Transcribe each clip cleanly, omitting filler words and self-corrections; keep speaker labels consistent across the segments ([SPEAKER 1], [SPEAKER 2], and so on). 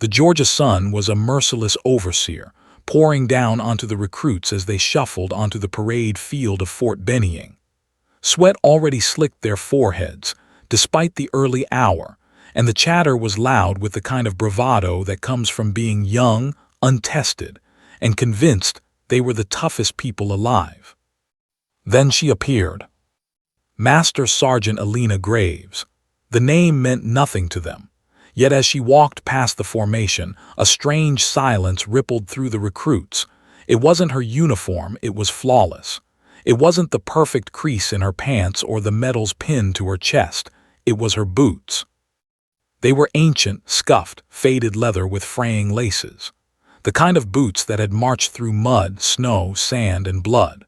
[SPEAKER 1] The Georgia sun was a merciless overseer, pouring down onto the recruits as they shuffled onto the parade field of Fort Benning. Sweat already slicked their foreheads, despite the early hour, and the chatter was loud with the kind of bravado that comes from being young, untested, and convinced they were the toughest people alive. Then she appeared. Master Sergeant Elena Graves. The name meant nothing to them. Yet as she walked past the formation, a strange silence rippled through the recruits. It wasn't her uniform, it was flawless. It wasn't the perfect crease in her pants or the medals pinned to her chest. It was her boots. They were ancient, scuffed, faded leather with fraying laces. The kind of boots that had marched through mud, snow, sand, and blood.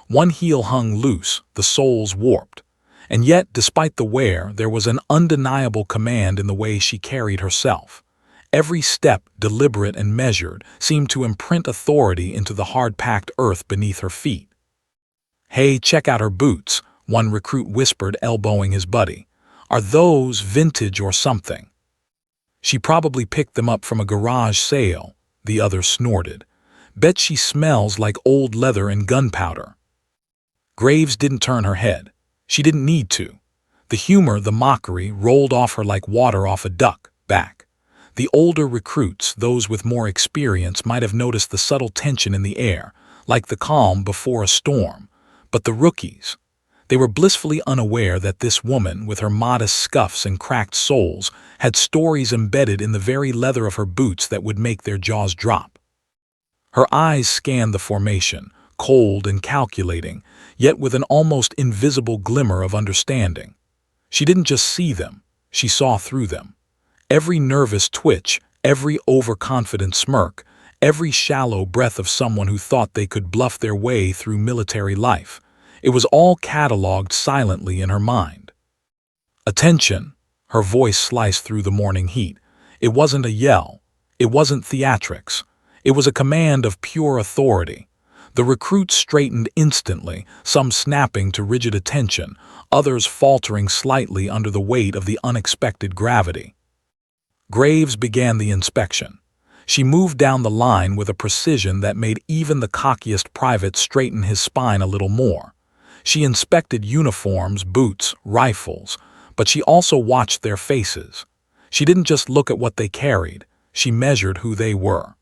[SPEAKER 1] One heel hung loose, the soles warped. And yet, despite the wear, there was an undeniable command in the way she carried herself. Every step, deliberate and measured, seemed to imprint authority into the hard-packed earth beneath her feet. "Hey, check out her boots," one recruit whispered, elbowing his buddy. "Are those vintage or something?" "She probably picked them up from a garage sale," the other snorted. "Bet she smells like old leather and gunpowder." Graves didn't turn her head. She didn't need to. The humor, the mockery, rolled off her like water off a duck back. The older recruits, those with more experience, might have noticed the subtle tension in the air, like the calm before a storm. But the rookies, they were blissfully unaware that this woman, with her modest scuffs and cracked soles, had stories embedded in the very leather of her boots that would make their jaws drop. Her eyes scanned the formation, cold and calculating, yet with an almost invisible glimmer of understanding. She didn't just see them, she saw through them. Every nervous twitch, every overconfident smirk, every shallow breath of someone who thought they could bluff their way through military life. It was all catalogued silently in her mind. "Attention!" Her voice sliced through the morning heat. It wasn't a yell. It wasn't theatrics. It was a command of pure authority. The recruits straightened instantly, some snapping to rigid attention, others faltering slightly under the weight of the unexpected gravity. Graves began the inspection. She moved down the line with a precision that made even the cockiest private straighten his spine a little more. She inspected uniforms, boots, rifles, but she also watched their faces. She didn't just look at what they carried, she measured who they were.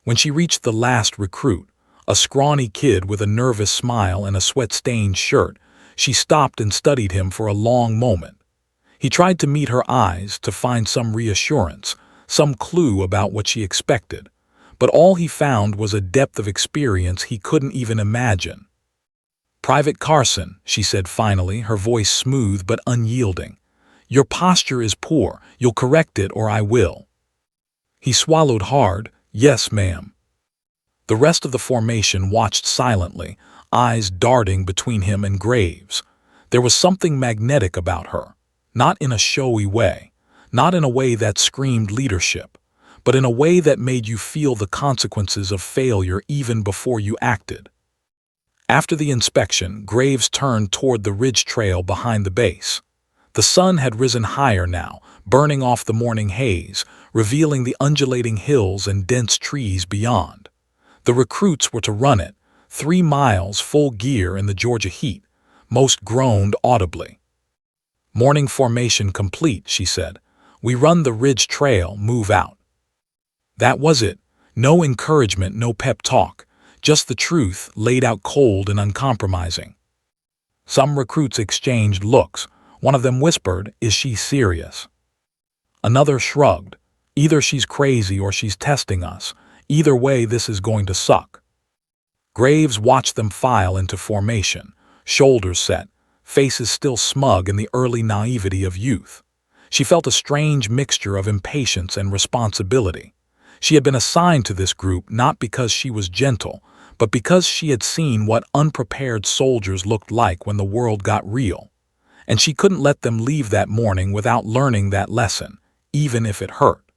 [SPEAKER 1] When she reached the last recruit, a scrawny kid with a nervous smile and a sweat-stained shirt, she stopped and studied him for a long moment. He tried to meet her eyes, to find some reassurance, some clue about what she expected, but all he found was a depth of experience he couldn't even imagine. "Private Carson," she said finally, her voice smooth but unyielding. "Your posture is poor. You'll correct it or I will." He swallowed hard. "Yes, ma'am." The rest of the formation watched silently, eyes darting between him and Graves. There was something magnetic about her, not in a showy way, not in a way that screamed leadership, but in a way that made you feel the consequences of failure even before you acted. After the inspection, Graves turned toward the ridge trail behind the base. The sun had risen higher now, burning off the morning haze, revealing the undulating hills and dense trees beyond. The recruits were to run it, 3 miles full gear in the Georgia heat. Most groaned audibly. "Morning formation complete," she said. "We run the ridge trail, move out." That was it. No encouragement, no pep talk. Just the truth, laid out cold and uncompromising. Some recruits exchanged looks. One of them whispered, "Is she serious?" Another shrugged. "Either she's crazy or she's testing us. Either way, this is going to suck." Graves watched them file into formation, shoulders set, faces still smug in the early naivety of youth. She felt a strange mixture of impatience and responsibility. She had been assigned to this group not because she was gentle, but because she had seen what unprepared soldiers looked like when the world got real. And she couldn't let them leave that morning without learning that lesson, even if it hurt.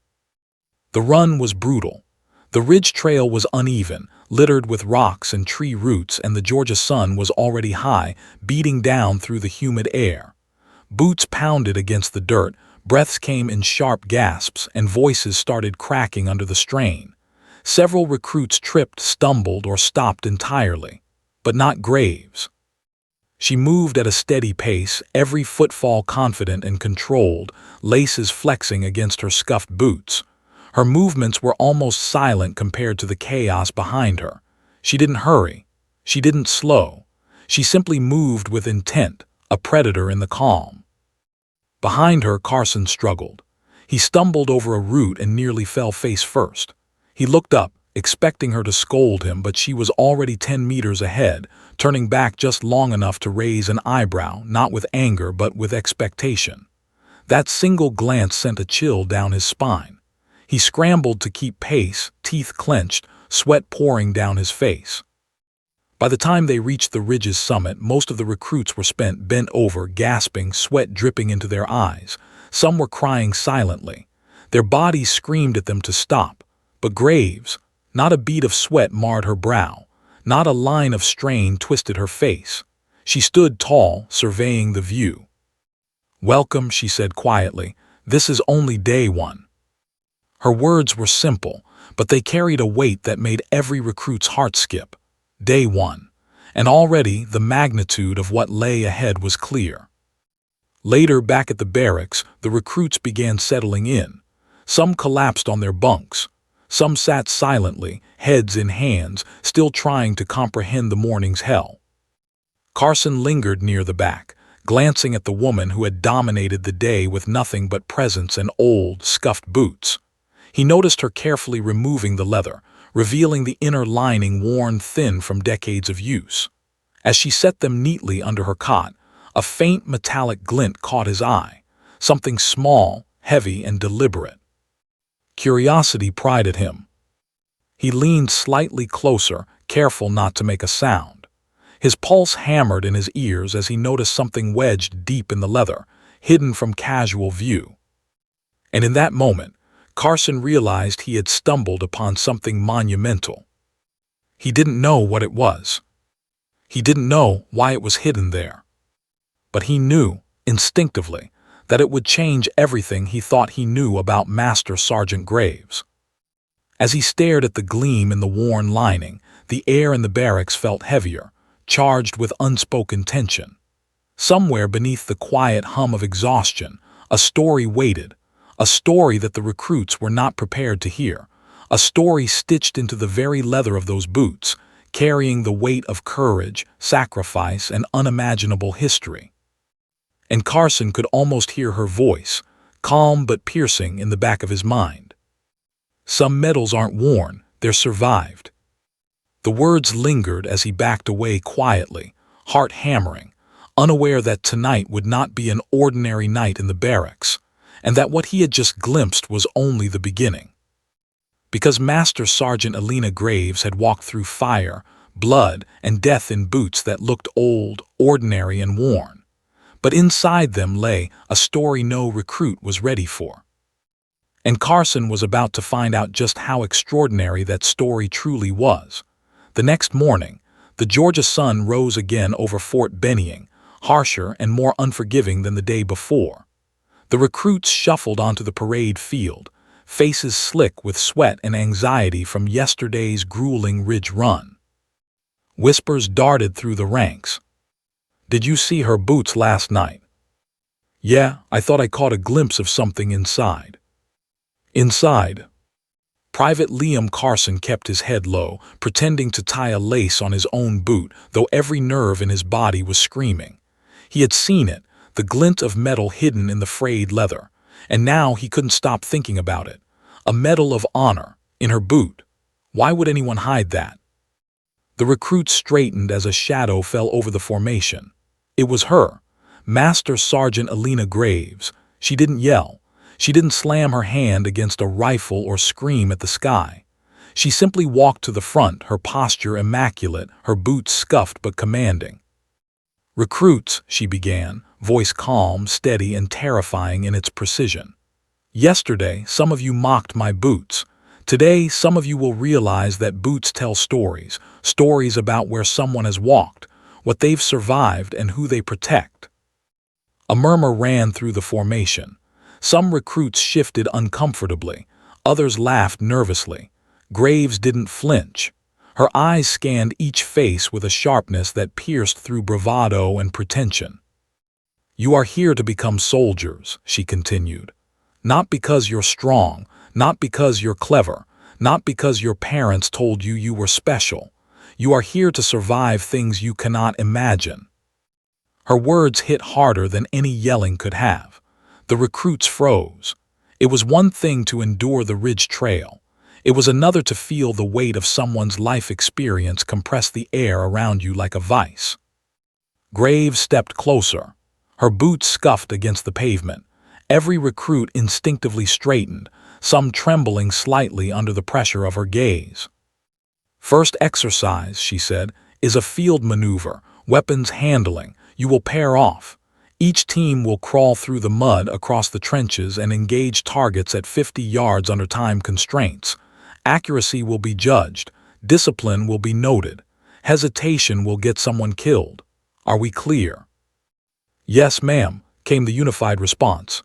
[SPEAKER 1] The run was brutal. The ridge trail was uneven, littered with rocks and tree roots, and the Georgia sun was already high, beating down through the humid air. Boots pounded against the dirt, Breaths came in sharp gasps, and voices started cracking under the strain. Several recruits tripped, stumbled, or stopped entirely. But not Graves. She moved at a steady pace, every footfall confident and controlled, laces flexing against her scuffed boots. Her movements were almost silent compared to the chaos behind her. She didn't hurry. She didn't slow. She simply moved with intent, a predator in the calm. Behind her, Carson struggled. He stumbled over a root and nearly fell face first. He looked up, expecting her to scold him, but she was already 10 meters ahead, turning back just long enough to raise an eyebrow, not with anger but with expectation. That single glance sent a chill down his spine. He scrambled to keep pace, teeth clenched, sweat pouring down his face. By the time they reached the ridge's summit, most of the recruits were spent, bent over, gasping, sweat dripping into their eyes. Some were crying silently. Their bodies screamed at them to stop. But Graves, not a bead of sweat marred her brow. Not a line of strain twisted her face. She stood tall, surveying the view. "Welcome," she said quietly. "This is only day one." Her words were simple, but they carried a weight that made every recruit's heart skip. Day one. And already the magnitude of what lay ahead was clear. Later, back at the barracks, the recruits began settling in. Some collapsed on their bunks. Some sat silently, heads in hands, still trying to comprehend the morning's hell. Carson lingered near the back, glancing at the woman who had dominated the day with nothing but presence and old, scuffed boots. He noticed her carefully removing the leather, revealing the inner lining worn thin from decades of use. As she set them neatly under her cot, a faint metallic glint caught his eye, something small, heavy, and deliberate. Curiosity prided him. He leaned slightly closer, careful not to make a sound. His pulse hammered in his ears as he noticed something wedged deep in the leather, hidden from casual view. And in that moment, Carson realized he had stumbled upon something monumental. He didn't know what it was. He didn't know why it was hidden there. But he knew, instinctively, that it would change everything he thought he knew about Master Sergeant Graves. As he stared at the gleam in the worn lining, the air in the barracks felt heavier, charged with unspoken tension. Somewhere beneath the quiet hum of exhaustion, a story waited, a story that the recruits were not prepared to hear, a story stitched into the very leather of those boots, carrying the weight of courage, sacrifice, and unimaginable history. And Carson could almost hear her voice, calm but piercing in the back of his mind. "Some medals aren't worn, they're survived." The words lingered as he backed away quietly, heart hammering, unaware that tonight would not be an ordinary night in the barracks, and that what he had just glimpsed was only the beginning. Because Master Sergeant Elena Graves had walked through fire, blood, and death in boots that looked old, ordinary, and worn. But inside them lay a story no recruit was ready for. And Carson was about to find out just how extraordinary that story truly was. The next morning, the Georgia sun rose again over Fort Benning, harsher and more unforgiving than the day before. The recruits shuffled onto the parade field, faces slick with sweat and anxiety from yesterday's grueling ridge run. Whispers darted through the ranks. "Did you see her boots last night?" "Yeah, I thought I caught a glimpse of something inside." "Inside?" Private Liam Carson kept his head low, pretending to tie a lace on his own boot, though every nerve in his body was screaming. He had seen it, the glint of metal hidden in the frayed leather, and now he couldn't stop thinking about it. A medal of honor, in her boot. Why would anyone hide that? The recruit straightened as a shadow fell over the formation. It was her, Master Sergeant Elena Graves. She didn't yell. She didn't slam her hand against a rifle or scream at the sky. She simply walked to the front, her posture immaculate, her boots scuffed but commanding. "Recruits," she began, voice calm, steady, and terrifying in its precision. "Yesterday, some of you mocked my boots. Today, some of you will realize that boots tell stories, stories about where someone has walked, what they've survived, and who they protect." A murmur ran through the formation. Some recruits shifted uncomfortably. Others laughed nervously. Graves didn't flinch. Her eyes scanned each face with a sharpness that pierced through bravado and pretension. "You are here to become soldiers," she continued. "Not because you're strong, not because you're clever, not because your parents told you you were special. You are here to survive things you cannot imagine." Her words hit harder than any yelling could have. The recruits froze. It was one thing to endure the ridge trail. It was another to feel the weight of someone's life experience compress the air around you like a vice. Graves stepped closer. Her boots scuffed against the pavement. Every recruit instinctively straightened, some trembling slightly under the pressure of her gaze. "First exercise," she said, "is a field maneuver, weapons handling. You will pair off. Each team will crawl through the mud across the trenches and engage targets at 50 yards under time constraints. Accuracy will be judged. Discipline will be noted. Hesitation will get someone killed. Are we clear?" "Yes, ma'am," came the unified response.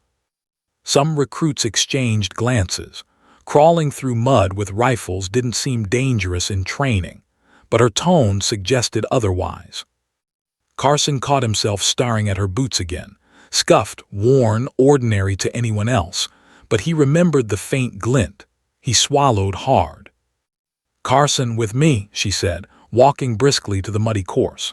[SPEAKER 1] Some recruits exchanged glances. Crawling through mud with rifles didn't seem dangerous in training, but her tone suggested otherwise. Carson caught himself staring at her boots again, scuffed, worn, ordinary to anyone else, but he remembered the faint glint. He swallowed hard. "Carson, with me," she said, walking briskly to the muddy course.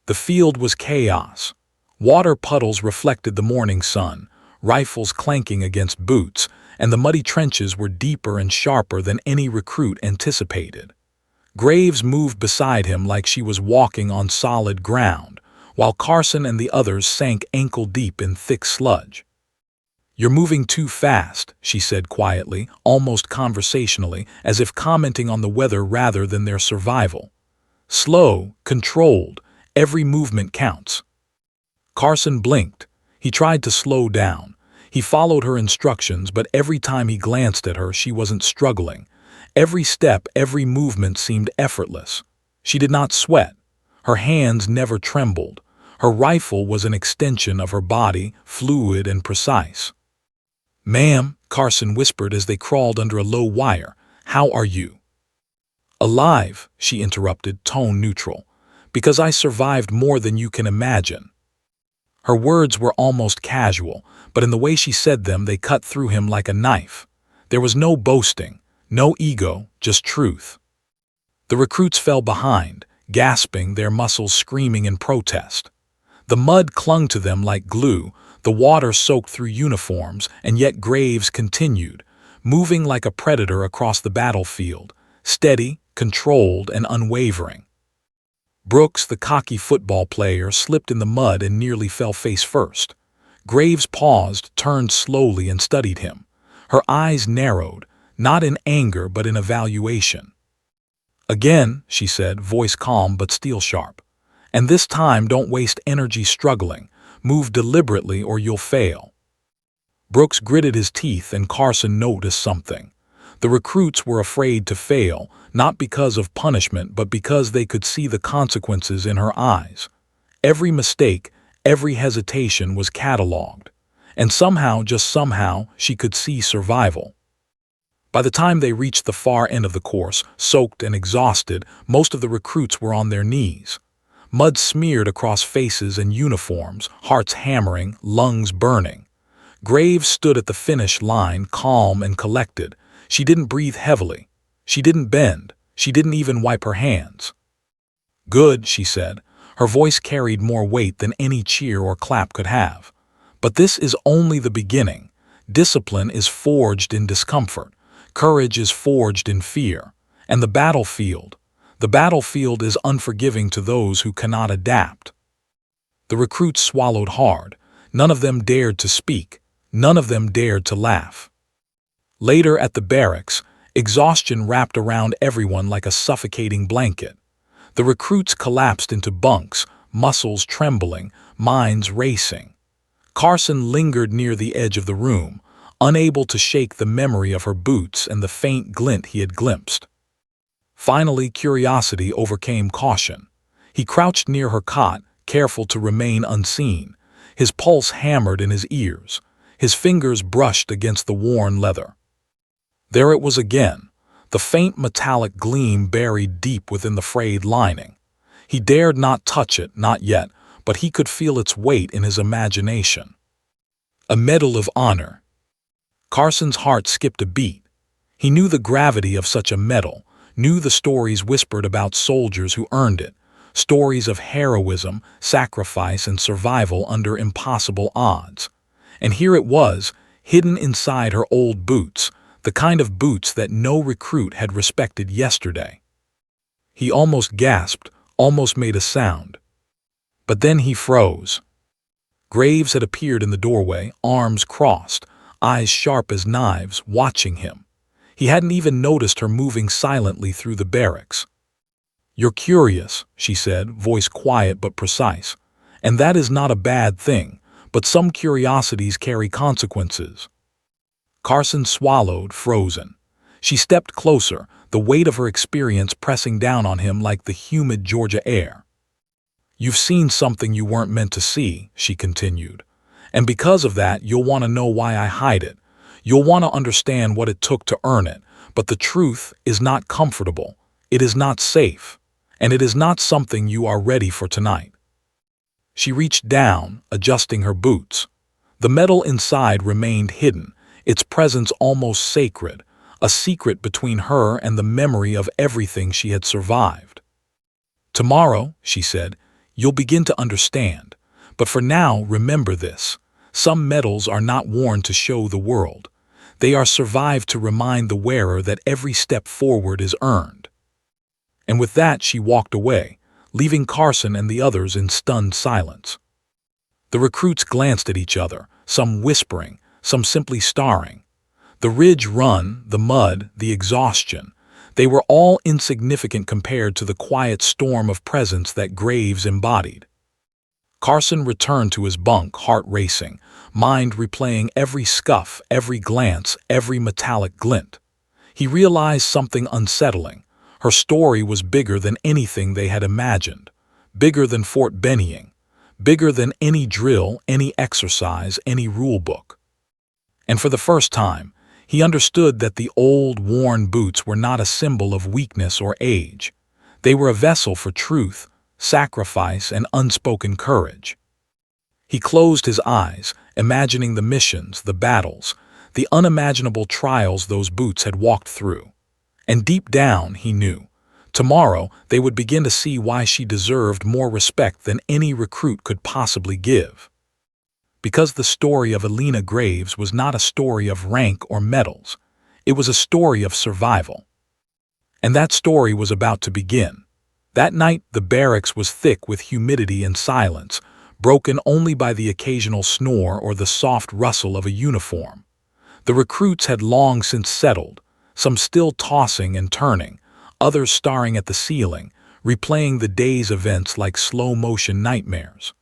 [SPEAKER 1] The field was chaos. Water puddles reflected the morning sun, rifles clanking against boots, and the muddy trenches were deeper and sharper than any recruit anticipated. Graves moved beside him like she was walking on solid ground, while Carson and the others sank ankle-deep in thick sludge. "You're moving too fast," she said quietly, almost conversationally, as if commenting on the weather rather than their survival. "Slow, controlled, every movement counts." Carson blinked. He tried to slow down. He followed her instructions, but every time he glanced at her, she wasn't struggling. Every step, every movement seemed effortless. She did not sweat. Her hands never trembled. Her rifle was an extension of her body, fluid and precise. "Ma'am," Carson whispered as they crawled under a low wire, "how are you?" "Alive," she interrupted, tone neutral, "because I survived more than you can imagine." Her words were almost casual, but in the way she said them they cut through him like a knife. There was no boasting, no ego, just truth. The recruits fell behind, gasping, their muscles screaming in protest. The mud clung to them like glue, the water soaked through uniforms, and yet Graves continued, moving like a predator across the battlefield, steady, controlled, and unwavering. Brooks, the cocky football player, slipped in the mud and nearly fell face first. Graves paused, turned slowly, and studied him. Her eyes narrowed, not in anger but in evaluation. "Again," she said, voice calm but steel sharp. "And this time don't waste energy struggling. Move deliberately or you'll fail." Brooks gritted his teeth and Carson noticed something. The recruits were afraid to fail, not because of punishment but because they could see the consequences in her eyes. Every mistake, every hesitation was catalogued. And somehow, just somehow, she could see survival. By the time they reached the far end of the course, soaked and exhausted, most of the recruits were on their knees. Mud smeared across faces and uniforms, hearts hammering, lungs burning. Graves stood at the finish line, calm and collected. She didn't breathe heavily. She didn't bend. She didn't even wipe her hands. "Good," she said. Her voice carried more weight than any cheer or clap could have. "But this is only the beginning. Discipline is forged in discomfort. Courage is forged in fear. And the battlefield is unforgiving to those who cannot adapt." The recruits swallowed hard. None of them dared to speak. None of them dared to laugh. Later at the barracks, exhaustion wrapped around everyone like a suffocating blanket. The recruits collapsed into bunks, muscles trembling, minds racing. Carson lingered near the edge of the room, unable to shake the memory of her boots and the faint glint he had glimpsed. Finally, curiosity overcame caution. He crouched near her cot, careful to remain unseen. His pulse hammered in his ears. His fingers brushed against the worn leather. There it was again, the faint metallic gleam buried deep within the frayed lining. He dared not touch it, not yet, but he could feel its weight in his imagination. A medal of honor. Carson's heart skipped a beat. He knew the gravity of such a medal, knew the stories whispered about soldiers who earned it, stories of heroism, sacrifice, and survival under impossible odds. And here it was, hidden inside her old boots, the kind of boots that no recruit had respected yesterday. He almost gasped, almost made a sound. But then he froze. Graves had appeared in the doorway, arms crossed, eyes sharp as knives, watching him. He hadn't even noticed her moving silently through the barracks. "You're curious," she said, voice quiet but precise. "And that is not a bad thing, but some curiosities carry consequences." Carson swallowed, frozen. She stepped closer, the weight of her experience pressing down on him like the humid Georgia air. "You've seen something you weren't meant to see," she continued. "And because of that, you'll want to know why I hide it. You'll want to understand what it took to earn it. But the truth is not comfortable. It is not safe. And it is not something you are ready for tonight." She reached down, adjusting her boots. The metal inside remained hidden, its presence almost sacred, a secret between her and the memory of everything she had survived. "Tomorrow," she said, "you'll begin to understand. But for now, remember this. Some medals are not worn to show the world. They are survived to remind the wearer that every step forward is earned." And with that she walked away, leaving Carson and the others in stunned silence. The recruits glanced at each other, some whispering, some simply staring. The ridge run, the mud, the exhaustion, they were all insignificant compared to the quiet storm of presence that Graves embodied. Carson returned to his bunk, heart racing, mind replaying every scuff, every glance, every metallic glint. He realized something unsettling. Her story was bigger than anything they had imagined, bigger than Fort Benning, bigger than any drill, any exercise, any rule book. And for the first time, he understood that the old, worn boots were not a symbol of weakness or age. They were a vessel for truth, sacrifice, and unspoken courage. He closed his eyes, imagining the missions, the battles, the unimaginable trials those boots had walked through. And deep down, he knew, tomorrow they would begin to see why she deserved more respect than any recruit could possibly give. Because the story of Elena Graves was not a story of rank or medals. It was a story of survival. And that story was about to begin. That night, the barracks was thick with humidity and silence, broken only by the occasional snore or the soft rustle of a uniform. The recruits had long since settled, some still tossing and turning, others staring at the ceiling, replaying the day's events like slow-motion nightmares.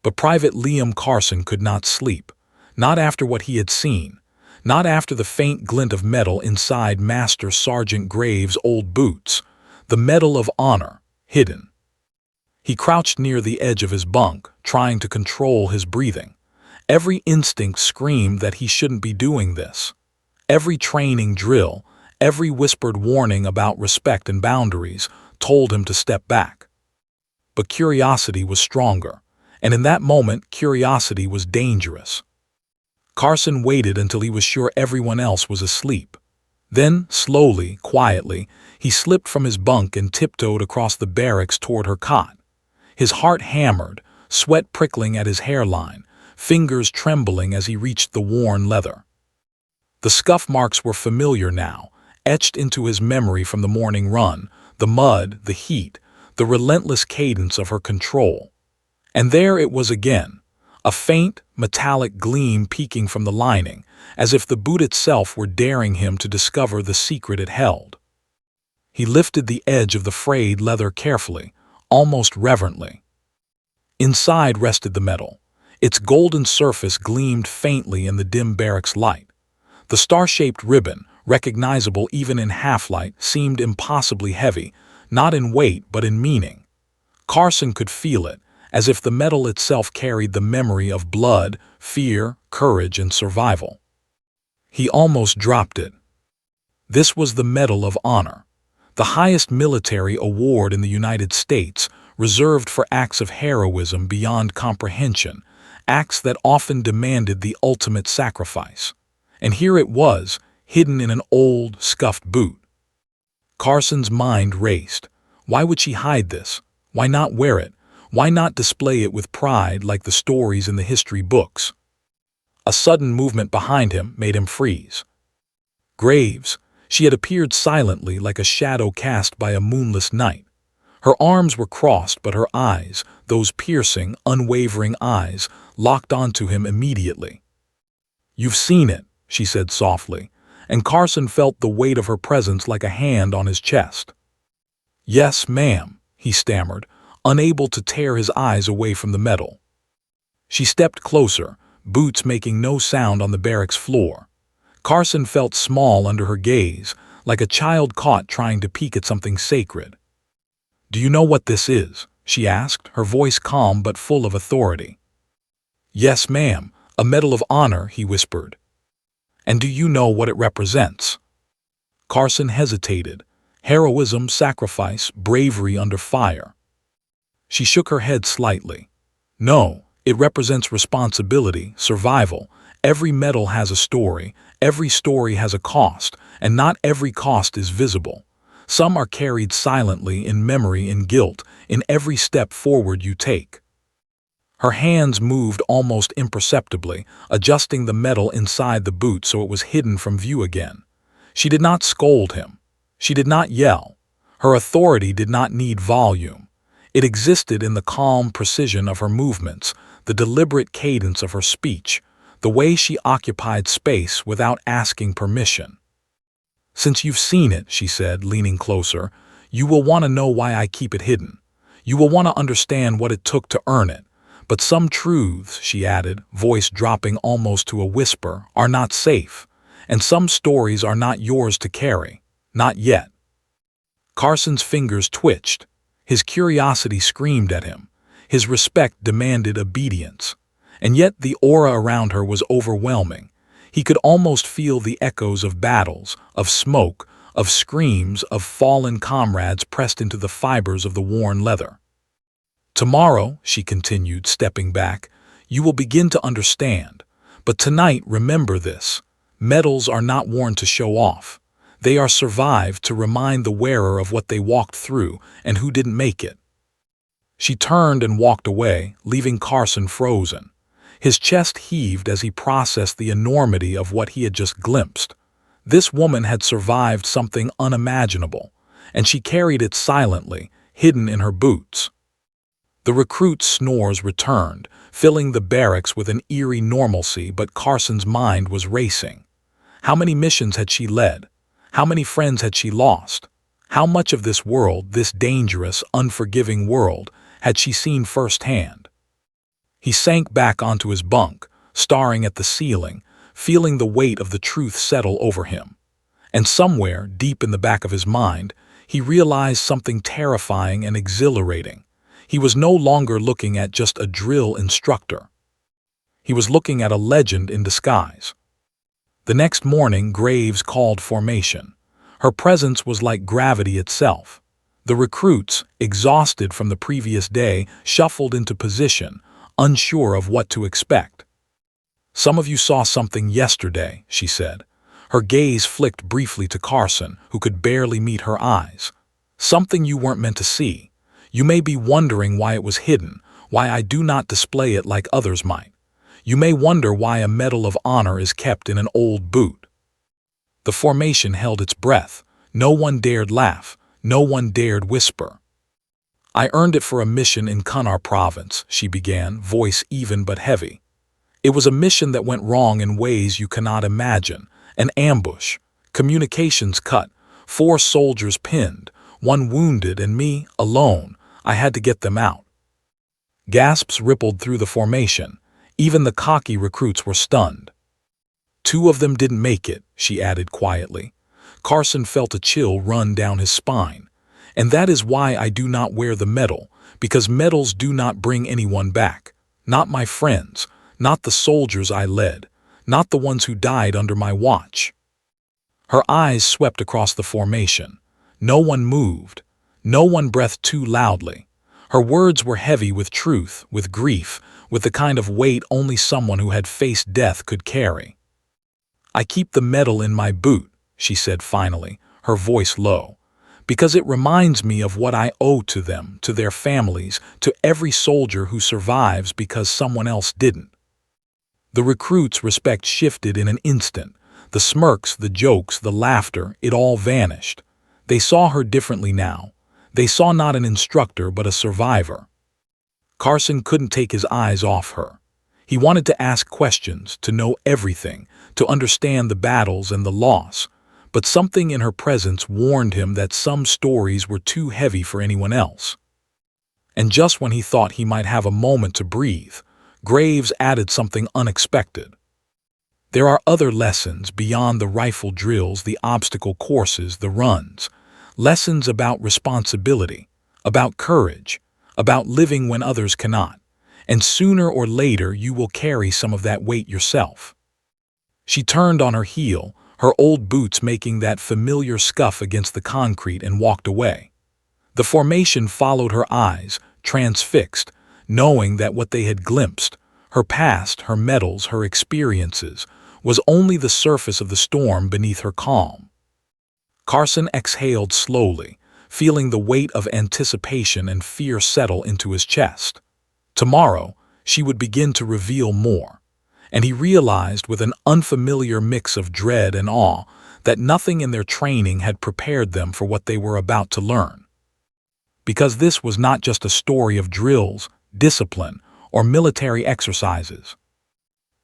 [SPEAKER 1] But Private Liam Carson could not sleep, not after what he had seen, not after the faint glint of metal inside Master Sergeant Graves' old boots, the medal of honor, hidden. He crouched near the edge of his bunk, trying to control his breathing. Every instinct screamed that he shouldn't be doing this. Every training drill, every whispered warning about respect and boundaries told him to step back. But curiosity was stronger, and in that moment, curiosity was dangerous. Carson waited until he was sure everyone else was asleep. Then, slowly, quietly, he slipped from his bunk and tiptoed across the barracks toward her cot. His heart hammered, sweat prickling at his hairline, fingers trembling as he reached the worn leather. The scuff marks were familiar now, etched into his memory from the morning run, the mud, the heat, the relentless cadence of her control. And there it was again, a faint, metallic gleam peeking from the lining, as if the boot itself were daring him to discover the secret it held. He lifted the edge of the frayed leather carefully, almost reverently. Inside rested the metal. Its golden surface gleamed faintly in the dim barracks light. The star-shaped ribbon, recognizable even in half-light, seemed impossibly heavy, not in weight but in meaning. Carson could feel it, as if the medal itself carried the memory of blood, fear, courage, and survival. He almost dropped it. This was the Medal of Honor, the highest military award in the United States, reserved for acts of heroism beyond comprehension, acts that often demanded the ultimate sacrifice. And here it was, hidden in an old, scuffed boot. Carson's mind raced. Why would she hide this? Why not wear it? Why not display it with pride like the stories in the history books? A sudden movement behind him made him freeze. Graves. She had appeared silently like a shadow cast by a moonless night. Her arms were crossed, but her eyes, those piercing, unwavering eyes, locked onto him immediately. "You've seen it," she said softly, and Carson felt the weight of her presence like a hand on his chest. "Yes, ma'am," he stammered, unable to tear his eyes away from the medal. She stepped closer, boots making no sound on the barracks floor. Carson felt small under her gaze, like a child caught trying to peek at something sacred. "Do you know what this is?" she asked, her voice calm but full of authority. "Yes, ma'am, a Medal of Honor," he whispered. "And do you know what it represents?" Carson hesitated. Heroism, sacrifice, bravery under fire. She shook her head slightly. "No, it represents responsibility, survival. Every medal has a story, every story has a cost, and not every cost is visible. Some are carried silently in memory and guilt in every step forward you take." Her hands moved almost imperceptibly, adjusting the medal inside the boot so it was hidden from view again. She did not scold him. She did not yell. Her authority did not need volume. It existed in the calm precision of her movements, the deliberate cadence of her speech, the way she occupied space without asking permission. "Since you've seen it," she said, leaning closer, "you will want to know why I keep it hidden. You will want to understand what it took to earn it. But some truths," she added, voice dropping almost to a whisper, "are not safe. And some stories are not yours to carry. Not yet." Carson's fingers twitched. His curiosity screamed at him. His respect demanded obedience. And yet the aura around her was overwhelming. He could almost feel the echoes of battles, of smoke, of screams of fallen comrades pressed into the fibers of the worn leather. "Tomorrow," she continued, stepping back, "you will begin to understand. But tonight, remember this. Medals are not worn to show off. They are survived to remind the wearer of what they walked through and who didn't make it." She turned and walked away, leaving Carson frozen. His chest heaved as he processed the enormity of what he had just glimpsed. This woman had survived something unimaginable, and she carried it silently, hidden in her boots. The recruit's snores returned, filling the barracks with an eerie normalcy, but Carson's mind was racing. How many missions had she led? How many friends had she lost? How much of this world, this dangerous, unforgiving world, had she seen firsthand? He sank back onto his bunk, staring at the ceiling, feeling the weight of the truth settle over him. And somewhere, deep in the back of his mind, he realized something terrifying and exhilarating. He was no longer looking at just a drill instructor. He was looking at a legend in disguise. The next morning, Graves called formation. Her presence was like gravity itself. The recruits, exhausted from the previous day, shuffled into position, unsure of what to expect. "Some of you saw something yesterday," she said. Her gaze flicked briefly to Carson, who could barely meet her eyes. "Something you weren't meant to see. You may be wondering why it was hidden, why I do not display it like others might. You may wonder why a Medal of Honor is kept in an old boot." The formation held its breath. No one dared laugh. No one dared whisper. "I earned it for a mission in Kunar province," she began, voice even but heavy. "It was a mission that went wrong in ways you cannot imagine. An ambush, communications cut, 4 soldiers pinned, 1 wounded, and me, alone. I had to get them out." Gasps rippled through the formation. Even the cocky recruits were stunned. "2 of them didn't make it," she added quietly. Carson felt a chill run down his spine. And that is why I do not wear the medal, because medals do not bring anyone back. Not my friends, not the soldiers I led, not the ones who died under my watch. Her eyes swept across the formation. No one moved. No one breathed too loudly. Her words were heavy with truth, with grief, with the kind of weight only someone who had faced death could carry. I keep the medal in my boot, she said finally, her voice low, because it reminds me of what I owe to them, to their families, to every soldier who survives because someone else didn't. The recruits' respect shifted in an instant. The smirks, the jokes, the laughter, it all vanished. They saw her differently now. They saw not an instructor but a survivor. Carson couldn't take his eyes off her. He wanted to ask questions, to know everything, to understand the battles and the loss, but something in her presence warned him that some stories were too heavy for anyone else. And just when he thought he might have a moment to breathe, Graves added something unexpected. There are other lessons beyond the rifle drills, the obstacle courses, the runs. Lessons about responsibility, about courage, about living when others cannot. And sooner or later you will carry some of that weight yourself. She turned on her heel, her old boots making that familiar scuff against the concrete, and walked away. The formation followed her eyes, transfixed, knowing that what they had glimpsed, her past, her medals, her experiences, was only the surface of the storm beneath her calm. Carson exhaled slowly, feeling the weight of anticipation and fear settle into his chest. Tomorrow, she would begin to reveal more, and he realized with an unfamiliar mix of dread and awe that nothing in their training had prepared them for what they were about to learn. Because this was not just a story of drills, discipline, or military exercises.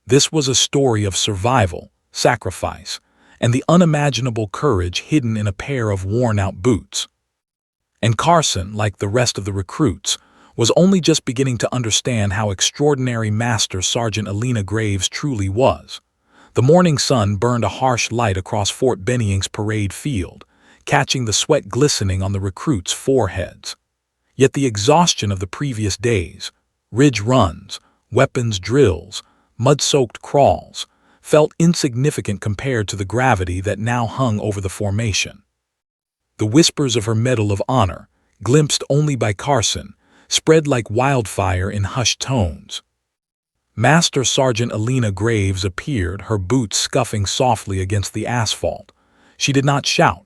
[SPEAKER 1] This was a story of survival, sacrifice, and the unimaginable courage hidden in a pair of worn-out boots. And Carson, like the rest of the recruits, was only just beginning to understand how extraordinary Master Sergeant Alina Graves truly was. The morning sun burned a harsh light across Fort Benning's parade field, catching the sweat glistening on the recruits' foreheads. Yet the exhaustion of the previous days, ridge runs, weapons drills, mud-soaked crawls, felt insignificant compared to the gravity that now hung over the formation. The whispers of her Medal of Honor, glimpsed only by Carson, spread like wildfire in hushed tones. Master Sergeant Alina Graves appeared, her boots scuffing softly against the asphalt. She did not shout.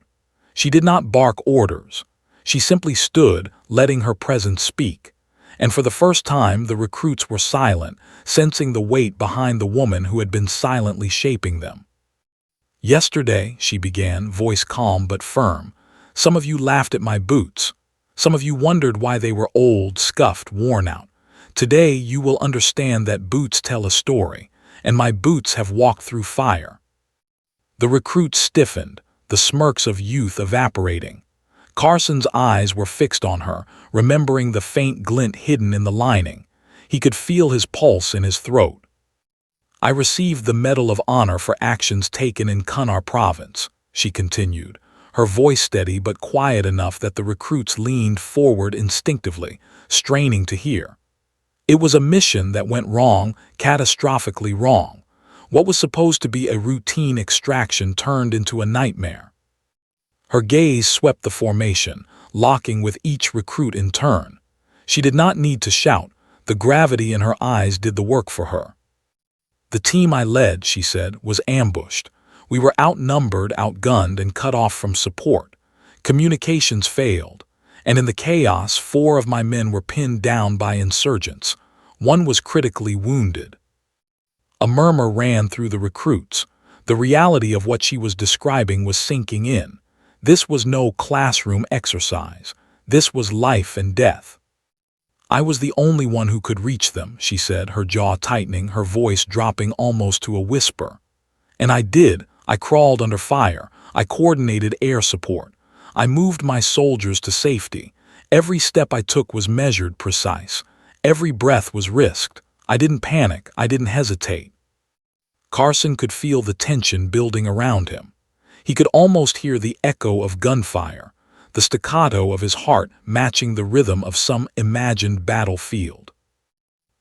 [SPEAKER 1] She did not bark orders. She simply stood, letting her presence speak. And for the first time, the recruits were silent, sensing the weight behind the woman who had been silently shaping them. "Yesterday," she began, voice calm but firm, "some of you laughed at my boots. Some of you wondered why they were old, scuffed, worn out. Today you will understand that boots tell a story, and my boots have walked through fire." The recruits stiffened, the smirks of youth evaporating. Carson's eyes were fixed on her, remembering the faint glint hidden in the lining. He could feel his pulse in his throat. "I received the Medal of Honor for actions taken in Kunar Province," she continued, her voice steady but quiet enough that the recruits leaned forward instinctively, straining to hear. "It was a mission that went wrong, catastrophically wrong. What was supposed to be a routine extraction turned into a nightmare." Her gaze swept the formation, locking with each recruit in turn. She did not need to shout. The gravity in her eyes did the work for her. "The team I led," she said, "was ambushed. We were outnumbered, outgunned, and cut off from support. Communications failed, and in the chaos, 4 of my men were pinned down by insurgents. One was critically wounded." A murmur ran through the recruits. The reality of what she was describing was sinking in. This was no classroom exercise. This was life and death. "I was the only one who could reach them," she said, her jaw tightening, her voice dropping almost to a whisper. "And I did. I crawled under fire. I coordinated air support. I moved my soldiers to safety. Every step I took was measured, precise. Every breath was risked. I didn't panic. I didn't hesitate." Carson could feel the tension building around him. He could almost hear the echo of gunfire, the staccato of his heart matching the rhythm of some imagined battlefield.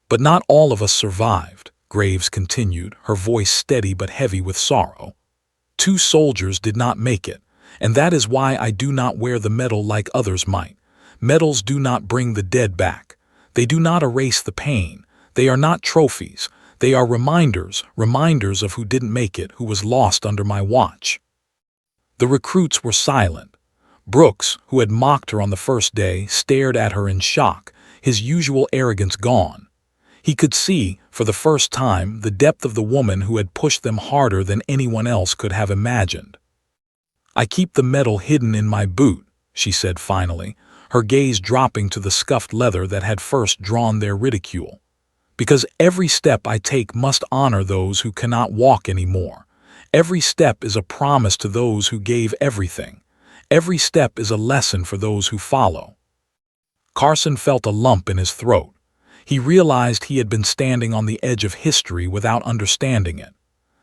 [SPEAKER 1] "But not all of us survived," Graves continued, her voice steady but heavy with sorrow. "2 soldiers did not make it, and that is why I do not wear the medal like others might. Medals do not bring the dead back. They do not erase the pain. They are not trophies. They are reminders of who didn't make it, who was lost under my watch." The recruits were silent. Brooks, who had mocked her on the first day, stared at her in shock, his usual arrogance gone. He could see, for the first time, the depth of the woman who had pushed them harder than anyone else could have imagined. "I keep the medal hidden in my boot," she said finally, her gaze dropping to the scuffed leather that had first drawn their ridicule. "Because every step I take must honor those who cannot walk anymore. Every step is a promise to those who gave everything. Every step is a lesson for those who follow." Carson felt a lump in his throat. He realized he had been standing on the edge of history without understanding it.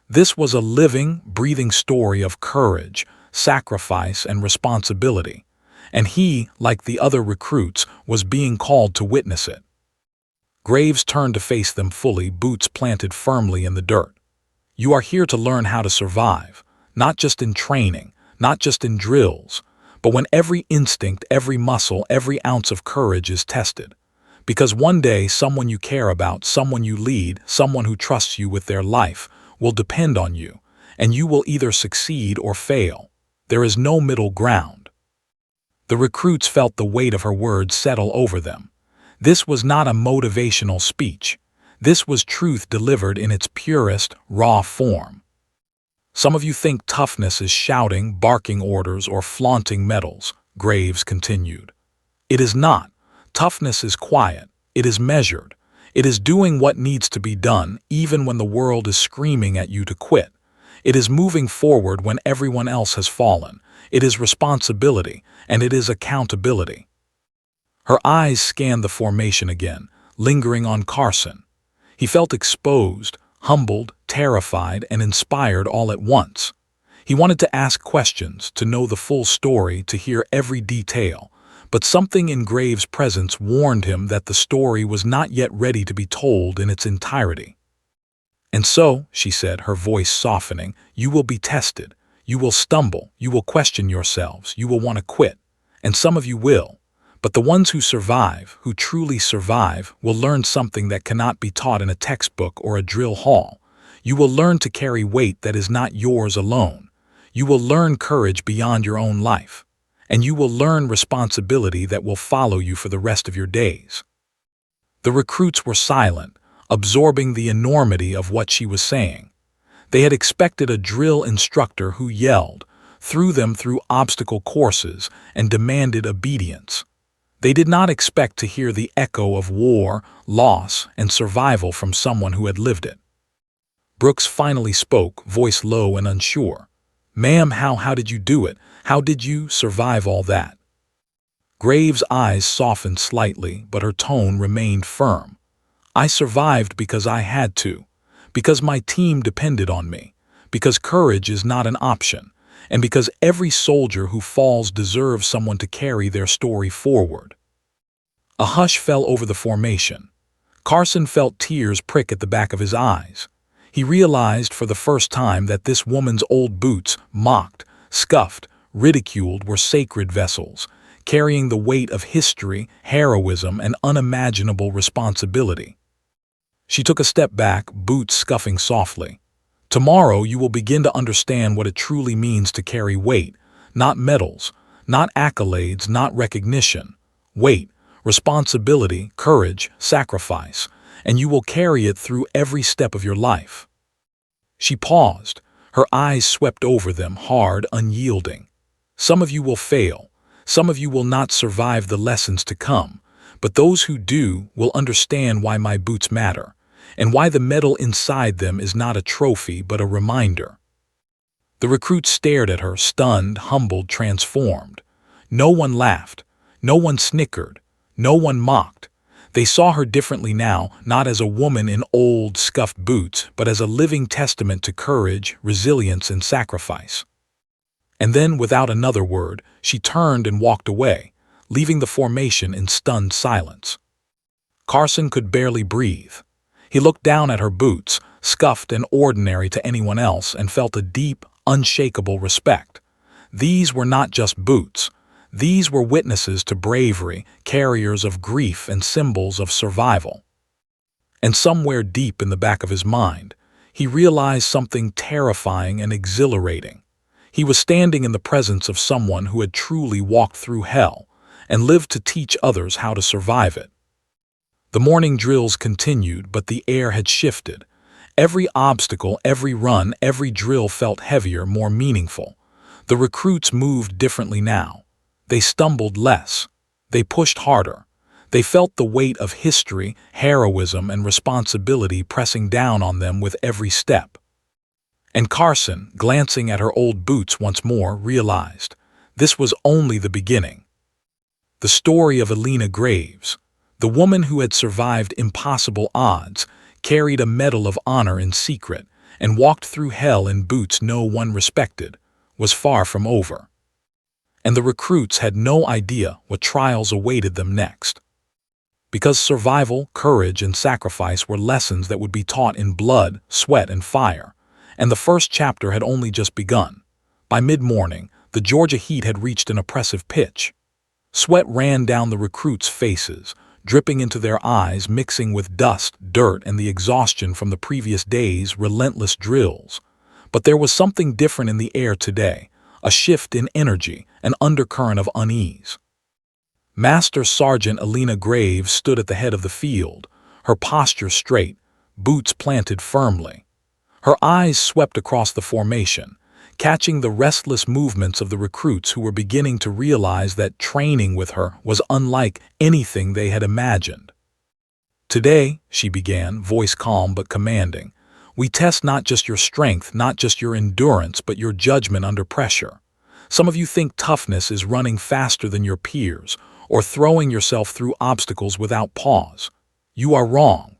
[SPEAKER 1] This was a living, breathing story of courage, sacrifice, and responsibility, and he, like the other recruits, was being called to witness it. Graves turned to face them fully, boots planted firmly in the dirt. "You are here to learn how to survive, not just in training, not just in drills, but when every instinct, every muscle, every ounce of courage is tested. Because one day someone you care about, someone you lead, someone who trusts you with their life, will depend on you, and you will either succeed or fail. There is no middle ground." The recruits felt the weight of her words settle over them. This was not a motivational speech. This was truth delivered in its purest, raw form. "Some of you think toughness is shouting, barking orders, or flaunting medals," Graves continued. "It is not. Toughness is quiet. It is measured. It is doing what needs to be done, even when the world is screaming at you to quit. It is moving forward when everyone else has fallen. It is responsibility, and it is accountability." Her eyes scanned the formation again, lingering on Carson. He felt exposed, humbled, terrified, and inspired all at once. He wanted to ask questions, to know the full story, to hear every detail. But something in Graves' presence warned him that the story was not yet ready to be told in its entirety. "And so," she said, her voice softening, "you will be tested. You will stumble. You will question yourselves. You will want to quit. And some of you will. But the ones who survive, who truly survive, will learn something that cannot be taught in a textbook or a drill hall. You will learn to carry weight that is not yours alone. You will learn courage beyond your own life. And you will learn responsibility that will follow you for the rest of your days." The recruits were silent, absorbing the enormity of what she was saying. They had expected a drill instructor who yelled, threw them through obstacle courses, and demanded obedience. They did not expect to hear the echo of war, loss, and survival from someone who had lived it. Brooks finally spoke, voice low and unsure. "Ma'am, how did you do it? How did you survive all that?" Graves' eyes softened slightly, but her tone remained firm. "I survived because I had to, because my team depended on me, because courage is not an option, and because every soldier who falls deserves someone to carry their story forward." A hush fell over the formation. Carson felt tears prick at the back of his eyes. He realized for the first time that this woman's old boots, mocked, scuffed, ridiculed, were sacred vessels, carrying the weight of history, heroism, and unimaginable responsibility. She took a step back, boots scuffing softly. "Tomorrow you will begin to understand what it truly means to carry weight, not medals, not accolades, not recognition. Weight, responsibility, courage, sacrifice, and you will carry it through every step of your life." She paused. Her eyes swept over them, hard, unyielding. "Some of you will fail. Some of you will not survive the lessons to come. But those who do will understand why my boots matter, and why the medal inside them is not a trophy but a reminder." The recruits stared at her, stunned, humbled, transformed. No one laughed. No one snickered. No one mocked. They saw her differently now, not as a woman in old, scuffed boots, but as a living testament to courage, resilience, and sacrifice. And then, without another word, she turned and walked away, leaving the formation in stunned silence. Carson could barely breathe. He looked down at her boots, scuffed and ordinary to anyone else, and felt a deep, unshakable respect. These were not just boots. These were witnesses to bravery, carriers of grief, and symbols of survival. And somewhere deep in the back of his mind, he realized something terrifying and exhilarating. He was standing in the presence of someone who had truly walked through hell and lived to teach others how to survive it. The morning drills continued, but the air had shifted. Every obstacle, every run, every drill felt heavier, more meaningful. The recruits moved differently now. They stumbled less. They pushed harder. They felt the weight of history, heroism, and responsibility pressing down on them with every step. And Carson, glancing at her old boots once more, realized this was only the beginning. The story of Elena Graves, the woman who had survived impossible odds, carried a medal of honor in secret, and walked through hell in boots no one respected, was far from over. And the recruits had no idea what trials awaited them next. Because survival, courage, and sacrifice were lessons that would be taught in blood, sweat, and fire, and the first chapter had only just begun. By mid-morning, the Georgia heat had reached an oppressive pitch. Sweat ran down the recruits' faces, dripping into their eyes, mixing with dust, dirt, and the exhaustion from the previous day's relentless drills. But there was something different in the air today, a shift in energy, an undercurrent of unease. Master Sergeant Elena Graves stood at the head of the field, her posture straight, boots planted firmly. Her eyes swept across the formation, catching the restless movements of the recruits who were beginning to realize that training with her was unlike anything they had imagined. "Today," she began, voice calm but commanding, "we test not just your strength, not just your endurance, but your judgment under pressure. Some of you think toughness is running faster than your peers, or throwing yourself through obstacles without pause. You are wrong.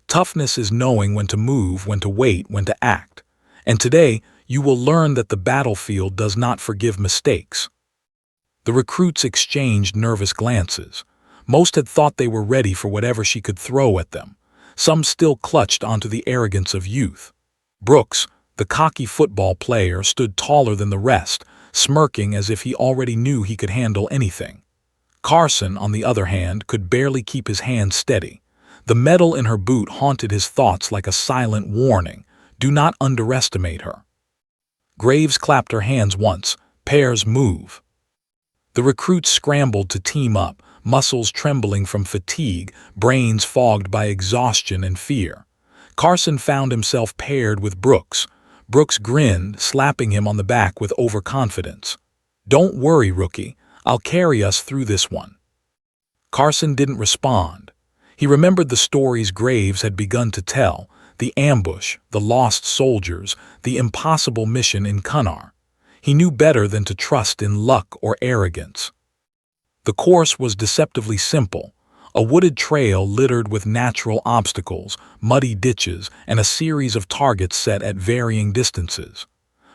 [SPEAKER 1] Toughness is knowing when to move, when to wait, when to act. And today, you will learn that the battlefield does not forgive mistakes." The recruits exchanged nervous glances. Most had thought they were ready for whatever she could throw at them. Some still clutched onto the arrogance of youth. Brooks, the cocky football player, stood taller than the rest, smirking as if he already knew he could handle anything. Carson, on the other hand, could barely keep his hands steady. The metal in her boot haunted his thoughts like a silent warning. Do not underestimate her. Graves clapped her hands once. Pairs move. The recruits scrambled to team up, muscles trembling from fatigue, brains fogged by exhaustion and fear. Carson found himself paired with Brooks. Brooks grinned, slapping him on the back with overconfidence. "Don't worry, rookie. I'll carry us through this one." Carson didn't respond. He remembered the stories Graves had begun to tell, the ambush, the lost soldiers, the impossible mission in Cunnar. He knew better than to trust in luck or arrogance. The course was deceptively simple, a wooded trail littered with natural obstacles, muddy ditches, and a series of targets set at varying distances.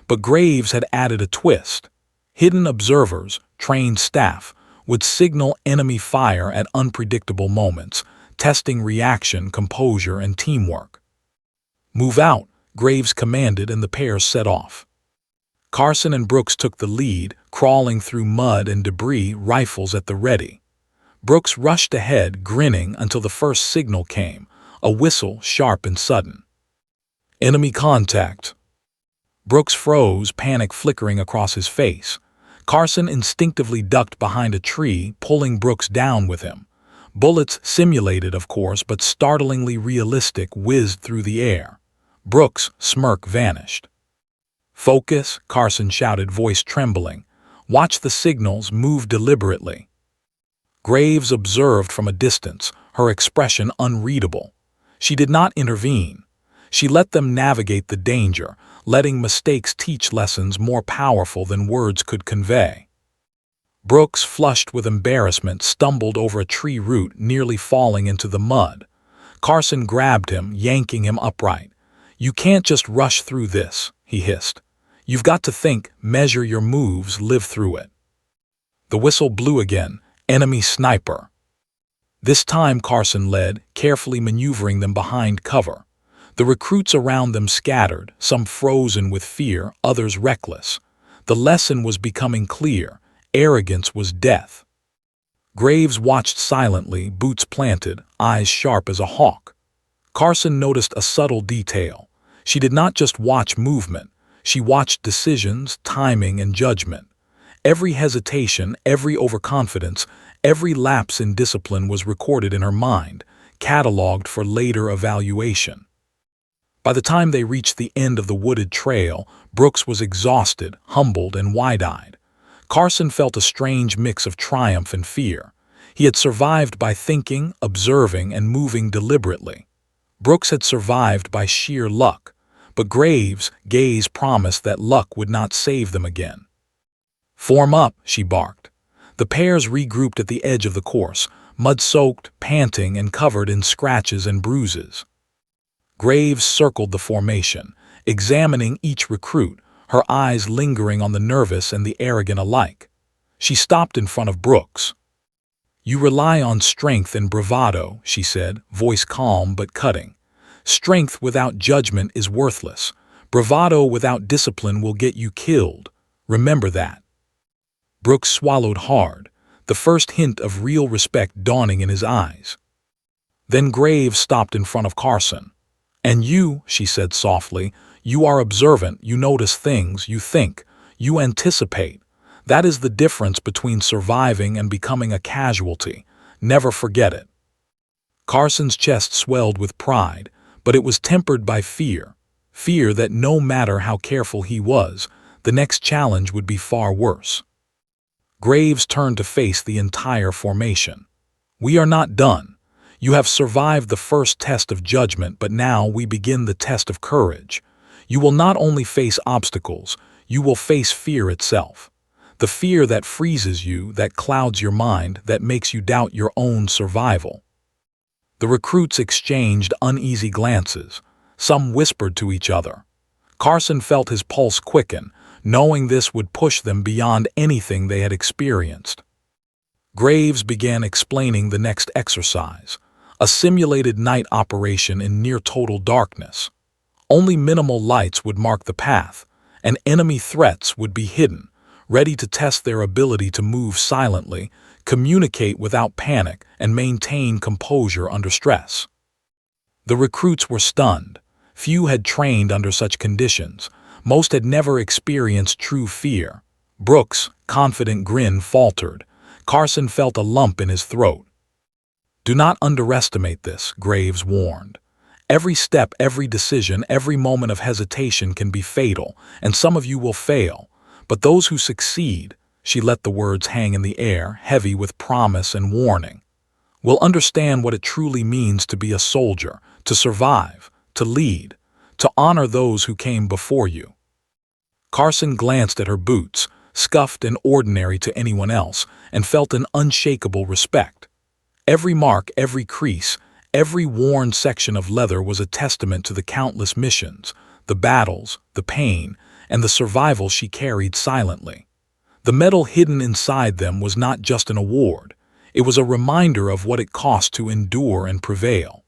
[SPEAKER 1] But Graves had added a twist. Hidden observers, trained staff, would signal enemy fire at unpredictable moments, testing reaction, composure, and teamwork. "Move out," Graves commanded, and the pair set off. Carson and Brooks took the lead, crawling through mud and debris, rifles at the ready. Brooks rushed ahead, grinning until the first signal came, a whistle sharp and sudden. "Enemy contact." Brooks froze, panic flickering across his face. Carson instinctively ducked behind a tree, pulling Brooks down with him. Bullets, simulated of course, but startlingly realistic, whizzed through the air. Brooks' smirk vanished. "Focus," Carson shouted, voice trembling. "Watch the signals, move deliberately." Graves observed from a distance, her expression unreadable. She did not intervene. She let them navigate the danger, letting mistakes teach lessons more powerful than words could convey. Brooks, flushed with embarrassment, stumbled over a tree root, nearly falling into the mud. Carson grabbed him, yanking him upright. "You can't just rush through this," he hissed. You've got to think, measure your moves, live through it. The whistle blew again. Enemy sniper. This time Carson led, carefully maneuvering them behind cover. The recruits around them scattered, some frozen with fear, others reckless. The lesson was becoming clear. Arrogance was death. Graves watched silently, boots planted, eyes sharp as a hawk. Carson noticed a subtle detail. She did not just watch movement. She watched decisions, timing, and judgment. Every hesitation, every overconfidence, every lapse in discipline was recorded in her mind, cataloged for later evaluation. By the time they reached the end of the wooded trail, Brooks was exhausted, humbled, and wide-eyed. Carson felt a strange mix of triumph and fear. He had survived by thinking, observing, and moving deliberately. Brooks had survived by sheer luck, but Graves' gaze promised that luck would not save them again. "Form up," she barked. The pairs regrouped at the edge of the course, mud-soaked, panting, and covered in scratches and bruises. Graves circled the formation, examining each recruit, her eyes lingering on the nervous and the arrogant alike. She stopped in front of Brooks. "You rely on strength and bravado," she said, voice calm but cutting. "Strength without judgment is worthless. Bravado without discipline will get you killed. Remember that." Brooks swallowed hard, the first hint of real respect dawning in his eyes. Then Graves stopped in front of Carson. "And you," she said softly, "you are observant, you notice things, you think, you anticipate. That is the difference between surviving and becoming a casualty. Never forget it." Carson's chest swelled with pride, but it was tempered by fear. Fear that no matter how careful he was, the next challenge would be far worse. Graves turned to face the entire formation. "We are not done. You have survived the first test of judgment, but now we begin the test of courage. You will not only face obstacles, you will face fear itself. The fear that freezes you, that clouds your mind, that makes you doubt your own survival." The recruits exchanged uneasy glances. Some whispered to each other. Carson felt his pulse quicken, knowing this would push them beyond anything they had experienced. Graves began explaining the next exercise, a simulated night operation in near-total darkness. Only minimal lights would mark the path, and enemy threats would be hidden, ready to test their ability to move silently, communicate without panic, and maintain composure under stress. The recruits were stunned. Few had trained under such conditions. Most had never experienced true fear. Brooks' confident grin faltered. Carson felt a lump in his throat. "Do not underestimate this," Graves warned. "Every step, every decision, every moment of hesitation can be fatal, and some of you will fail. But those who succeed," she let the words hang in the air, heavy with promise and warning, "will understand what it truly means to be a soldier, to survive, to lead, to honor those who came before you." Carson glanced at her boots, scuffed and ordinary to anyone else, and felt an unshakable respect. Every mark, every crease, every worn section of leather was a testament to the countless missions, the battles, the pain, and the survival she carried silently. The metal hidden inside them was not just an award. It was a reminder of what it cost to endure and prevail.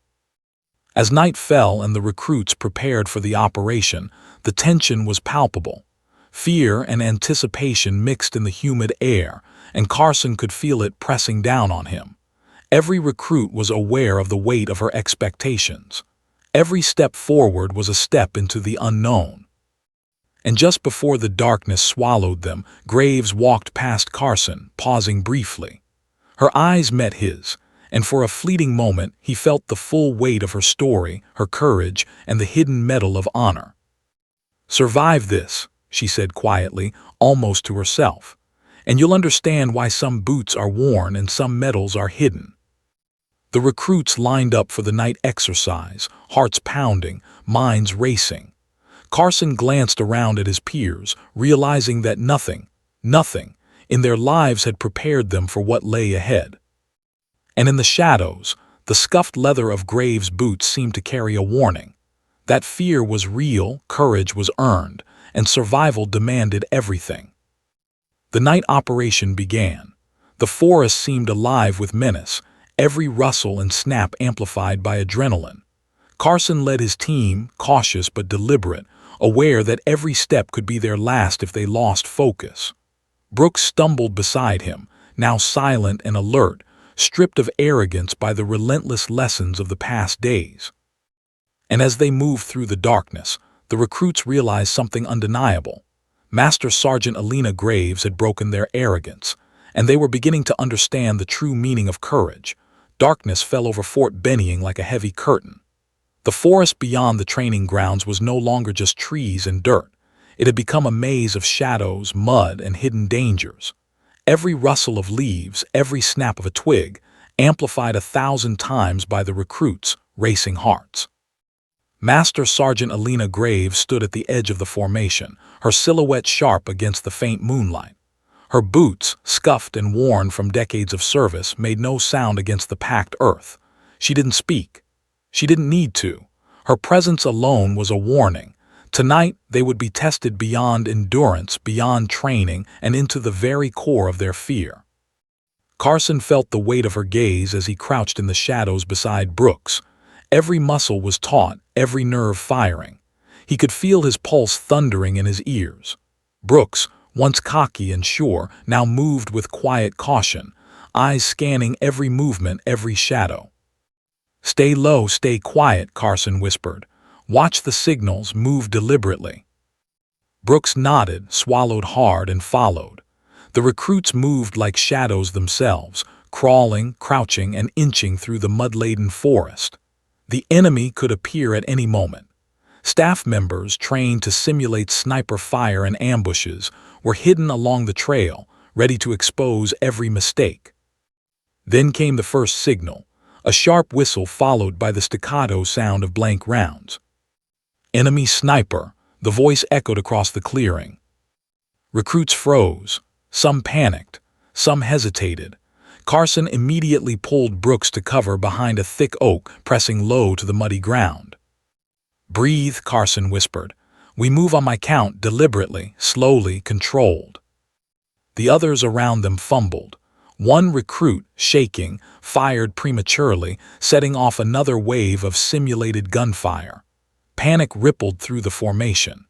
[SPEAKER 1] As night fell and the recruits prepared for the operation, the tension was palpable. Fear and anticipation mixed in the humid air, and Carson could feel it pressing down on him. Every recruit was aware of the weight of her expectations. Every step forward was a step into the unknown. And just before the darkness swallowed them, Graves walked past Carson, pausing briefly. Her eyes met his, and for a fleeting moment he felt the full weight of her story, her courage, and the hidden medal of honor. "Survive this," she said quietly, almost to herself, "and you'll understand why some boots are worn and some medals are hidden." The recruits lined up for the night exercise, hearts pounding, minds racing. Carson glanced around at his peers, realizing that nothing in their lives had prepared them for what lay ahead. And in the shadows, the scuffed leather of Graves' boots seemed to carry a warning. That fear was real, courage was earned, and survival demanded everything. The night operation began. The forest seemed alive with menace, every rustle and snap amplified by adrenaline. Carson led his team, cautious but deliberate, aware that every step could be their last if they lost focus. Brooks stumbled beside him, now silent and alert, stripped of arrogance by the relentless lessons of the past days. And as they moved through the darkness, the recruits realized something undeniable. Master Sergeant Alina Graves had broken their arrogance, and they were beginning to understand the true meaning of courage. Darkness fell over Fort Benning like a heavy curtain. The forest beyond the training grounds was no longer just trees and dirt. It had become a maze of shadows, mud, and hidden dangers. Every rustle of leaves, every snap of a twig, amplified 1,000 times by the recruits' racing hearts. Master Sergeant Alina Graves stood at the edge of the formation, her silhouette sharp against the faint moonlight. Her boots, scuffed and worn from decades of service, made no sound against the packed earth. She didn't speak. She didn't need to. Her presence alone was a warning. Tonight, they would be tested beyond endurance, beyond training, and into the very core of their fear. Carson felt the weight of her gaze as he crouched in the shadows beside Brooks. Every muscle was taut, every nerve firing. He could feel his pulse thundering in his ears. Brooks, once cocky and sure, now moved with quiet caution, eyes scanning every movement, every shadow. "Stay low, stay quiet," Carson whispered. "Watch the signals, move deliberately." Brooks nodded, swallowed hard, and followed. The recruits moved like shadows themselves, crawling, crouching, and inching through the mud-laden forest. The enemy could appear at any moment. Staff members, trained to simulate sniper fire and ambushes, were hidden along the trail, ready to expose every mistake. Then came the first signal, a sharp whistle followed by the staccato sound of blank rounds. "Enemy sniper," the voice echoed across the clearing. Recruits froze. Some panicked. Some hesitated. Carson immediately pulled Brooks to cover behind a thick oak, pressing low to the muddy ground. "Breathe," Carson whispered. "We move on my count, deliberately, slowly, controlled." The others around them fumbled. One recruit, shaking, fired prematurely, setting off another wave of simulated gunfire. Panic rippled through the formation.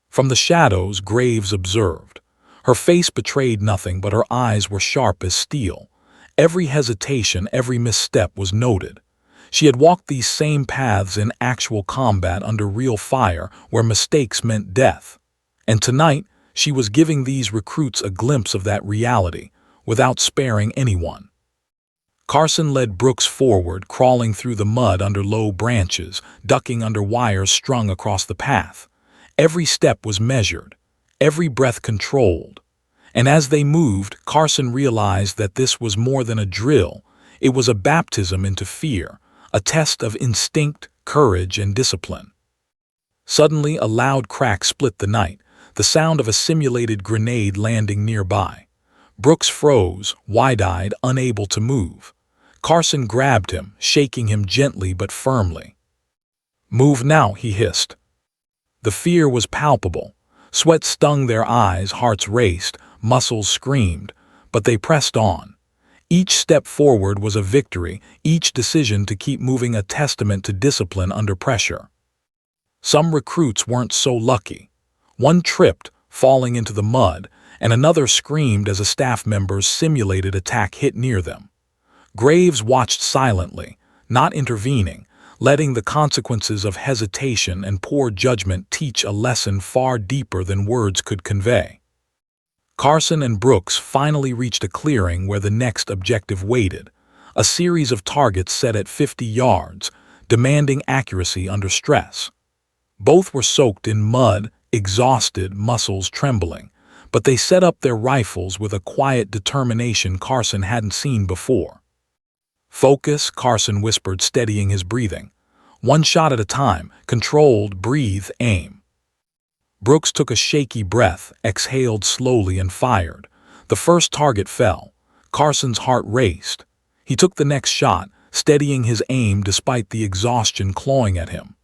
[SPEAKER 1] From the shadows, Graves observed. Her face betrayed nothing, but her eyes were sharp as steel. Every hesitation, every misstep was noted. She had walked these same paths in actual combat under real fire, where mistakes meant death. And tonight, she was giving these recruits a glimpse of that reality, without sparing anyone. Carson led Brooks forward, crawling through the mud under low branches, ducking under wires strung across the path. Every step was measured, every breath controlled. And as they moved, Carson realized that this was more than a drill. It was a baptism into fear, a test of instinct, courage, and discipline. Suddenly, a loud crack split the night, the sound of a simulated grenade landing nearby. Brooks froze, wide-eyed, unable to move. Carson grabbed him, shaking him gently but firmly. "Move now," he hissed. The fear was palpable. Sweat stung their eyes, hearts raced, muscles screamed, but they pressed on. Each step forward was a victory, each decision to keep moving a testament to discipline under pressure. Some recruits weren't so lucky. One tripped, falling into the mud, and another screamed as a staff member's simulated attack hit near them. Graves watched silently, not intervening, letting the consequences of hesitation and poor judgment teach a lesson far deeper than words could convey. Carson and Brooks finally reached a clearing where the next objective waited, a series of targets set at 50 yards, demanding accuracy under stress. Both were soaked in mud, exhausted, muscles trembling, but they set up their rifles with a quiet determination Carson hadn't seen before. "Focus," Carson whispered, steadying his breathing. "One shot at a time, controlled, breathe, aim." Brooks took a shaky breath, exhaled slowly, and fired. The first target fell. Carson's heart raced. He took the next shot, steadying his aim despite the exhaustion clawing at him.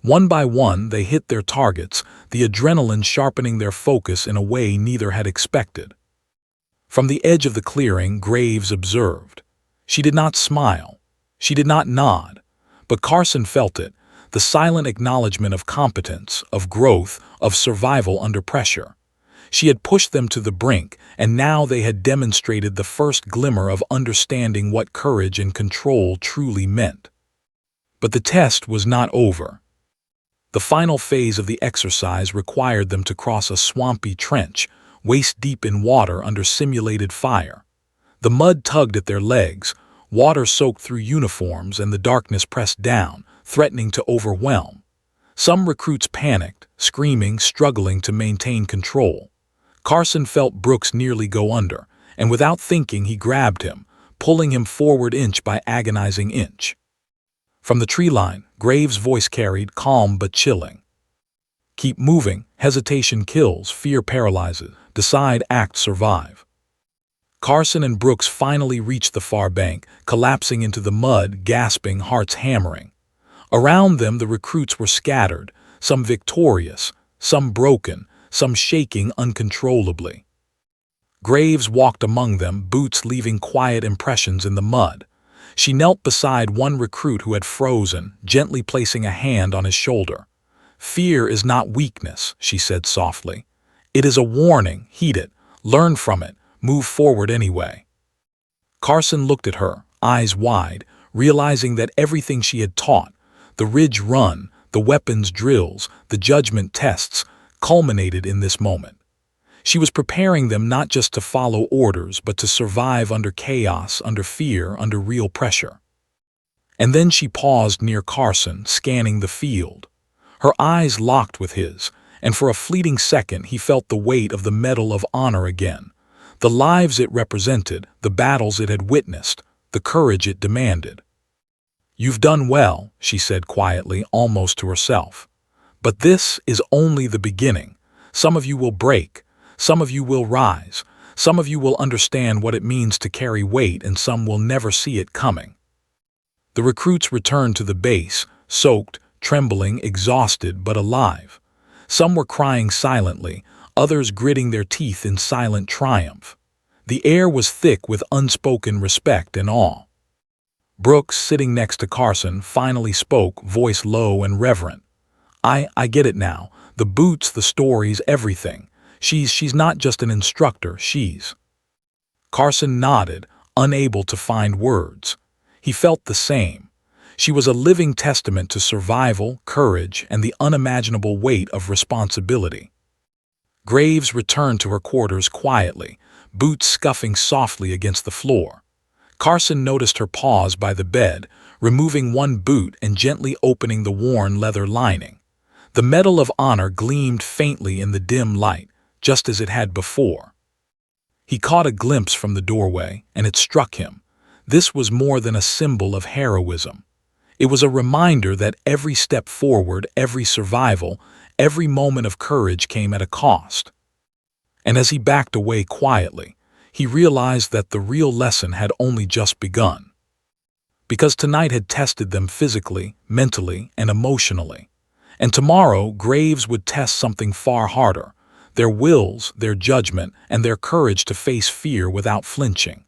[SPEAKER 1] One by one, they hit their targets, the adrenaline sharpening their focus in a way neither had expected. From the edge of the clearing, Graves observed. She did not smile. She did not nod. But Carson felt it, the silent acknowledgement of competence, of growth, of survival under pressure. She had pushed them to the brink, and now they had demonstrated the first glimmer of understanding what courage and control truly meant. But the test was not over. The final phase of the exercise required them to cross a swampy trench, waist-deep in water under simulated fire. The mud tugged at their legs, water soaked through uniforms, and the darkness pressed down, threatening to overwhelm. Some recruits panicked, screaming, struggling to maintain control. Carson felt Brooks nearly go under, and without thinking he grabbed him, pulling him forward inch by agonizing inch. From the tree line, Graves' voice carried, calm but chilling. Keep moving, hesitation kills, fear paralyzes, decide, act, survive. Carson and Brooks finally reached the far bank, collapsing into the mud, gasping, hearts hammering. Around them the recruits were scattered, some victorious, some broken, some shaking uncontrollably. Graves walked among them, boots leaving quiet impressions in the mud. She knelt beside one recruit who had frozen, gently placing a hand on his shoulder. "Fear is not weakness," she said softly. "It is a warning, heed it, learn from it, move forward anyway." Carson looked at her, eyes wide, realizing that everything she had taught, the ridge run, the weapons drills, the judgment tests, culminated in this moment. She was preparing them not just to follow orders, but to survive under chaos, under fear, under real pressure. And then she paused near Carson, scanning the field. Her eyes locked with his, and for a fleeting second he felt the weight of the Medal of Honor again. The lives it represented, the battles it had witnessed, the courage it demanded. "You've done well," she said quietly, almost to herself. "But this is only the beginning. Some of you will break. Some of you will rise. Some of you will understand what it means to carry weight, and some will never see it coming." The recruits returned to the base, soaked, trembling, exhausted, but alive. Some were crying silently, others gritting their teeth in silent triumph. The air was thick with unspoken respect and awe. Brooks, sitting next to Carson, finally spoke, voice low and reverent. I get it now. The boots, the stories, everything. She's not just an instructor, she's..." Carson nodded, unable to find words. He felt the same. She was a living testament to survival, courage, and the unimaginable weight of responsibility. Graves returned to her quarters quietly, boots scuffing softly against the floor. Carson noticed her pause by the bed, removing one boot and gently opening the worn leather lining. The Medal of Honor gleamed faintly in the dim light, just as it had before. He caught a glimpse from the doorway, and it struck him. This was more than a symbol of heroism. It was a reminder that every step forward, every survival, every moment of courage came at a cost. And as he backed away quietly, he realized that the real lesson had only just begun. Because tonight had tested them physically, mentally, and emotionally. And tomorrow, Graves would test something far harder: their wills, their judgment, and their courage to face fear without flinching.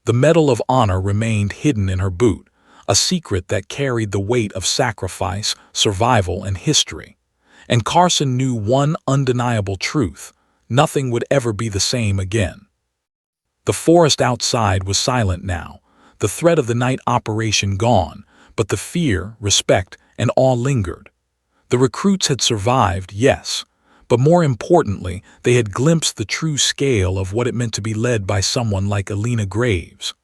[SPEAKER 1] The Medal of Honor remained hidden in her boot, a secret that carried the weight of sacrifice, survival, and history. And Carson knew one undeniable truth: nothing would ever be the same again. The forest outside was silent now, the threat of the night operation gone, but the fear, respect, and awe lingered. The recruits had survived, yes, but more importantly, they had glimpsed the true scale of what it meant to be led by someone like Alina Graves.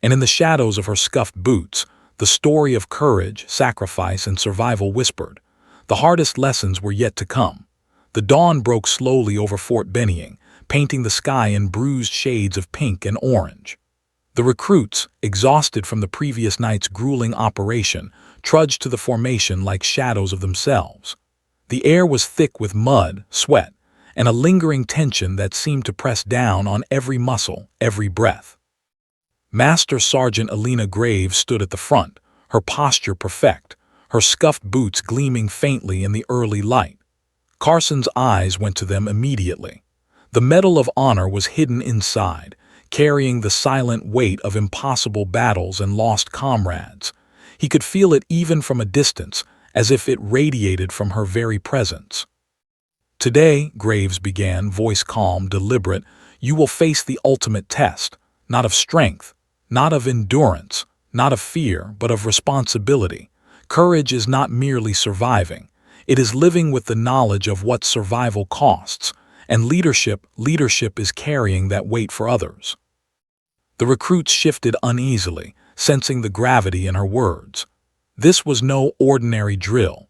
[SPEAKER 1] And in the shadows of her scuffed boots, the story of courage, sacrifice, and survival whispered. The hardest lessons were yet to come. The dawn broke slowly over Fort Benning, painting the sky in bruised shades of pink and orange. The recruits, exhausted from the previous night's grueling operation, trudged to the formation like shadows of themselves. The air was thick with mud, sweat, and a lingering tension that seemed to press down on every muscle, every breath. Master Sergeant Alina Graves stood at the front, her posture perfect, her scuffed boots gleaming faintly in the early light. Carson's eyes went to them immediately. The Medal of Honor was hidden inside, carrying the silent weight of impossible battles and lost comrades. He could feel it even from a distance, as if it radiated from her very presence. "Today," Graves began, voice calm, deliberate, "you will face the ultimate test, not of strength, not of endurance, not of fear, but of responsibility. Courage is not merely surviving. It is living with the knowledge of what survival costs, and leadership is carrying that weight for others." The recruits shifted uneasily, sensing the gravity in her words. This was no ordinary drill.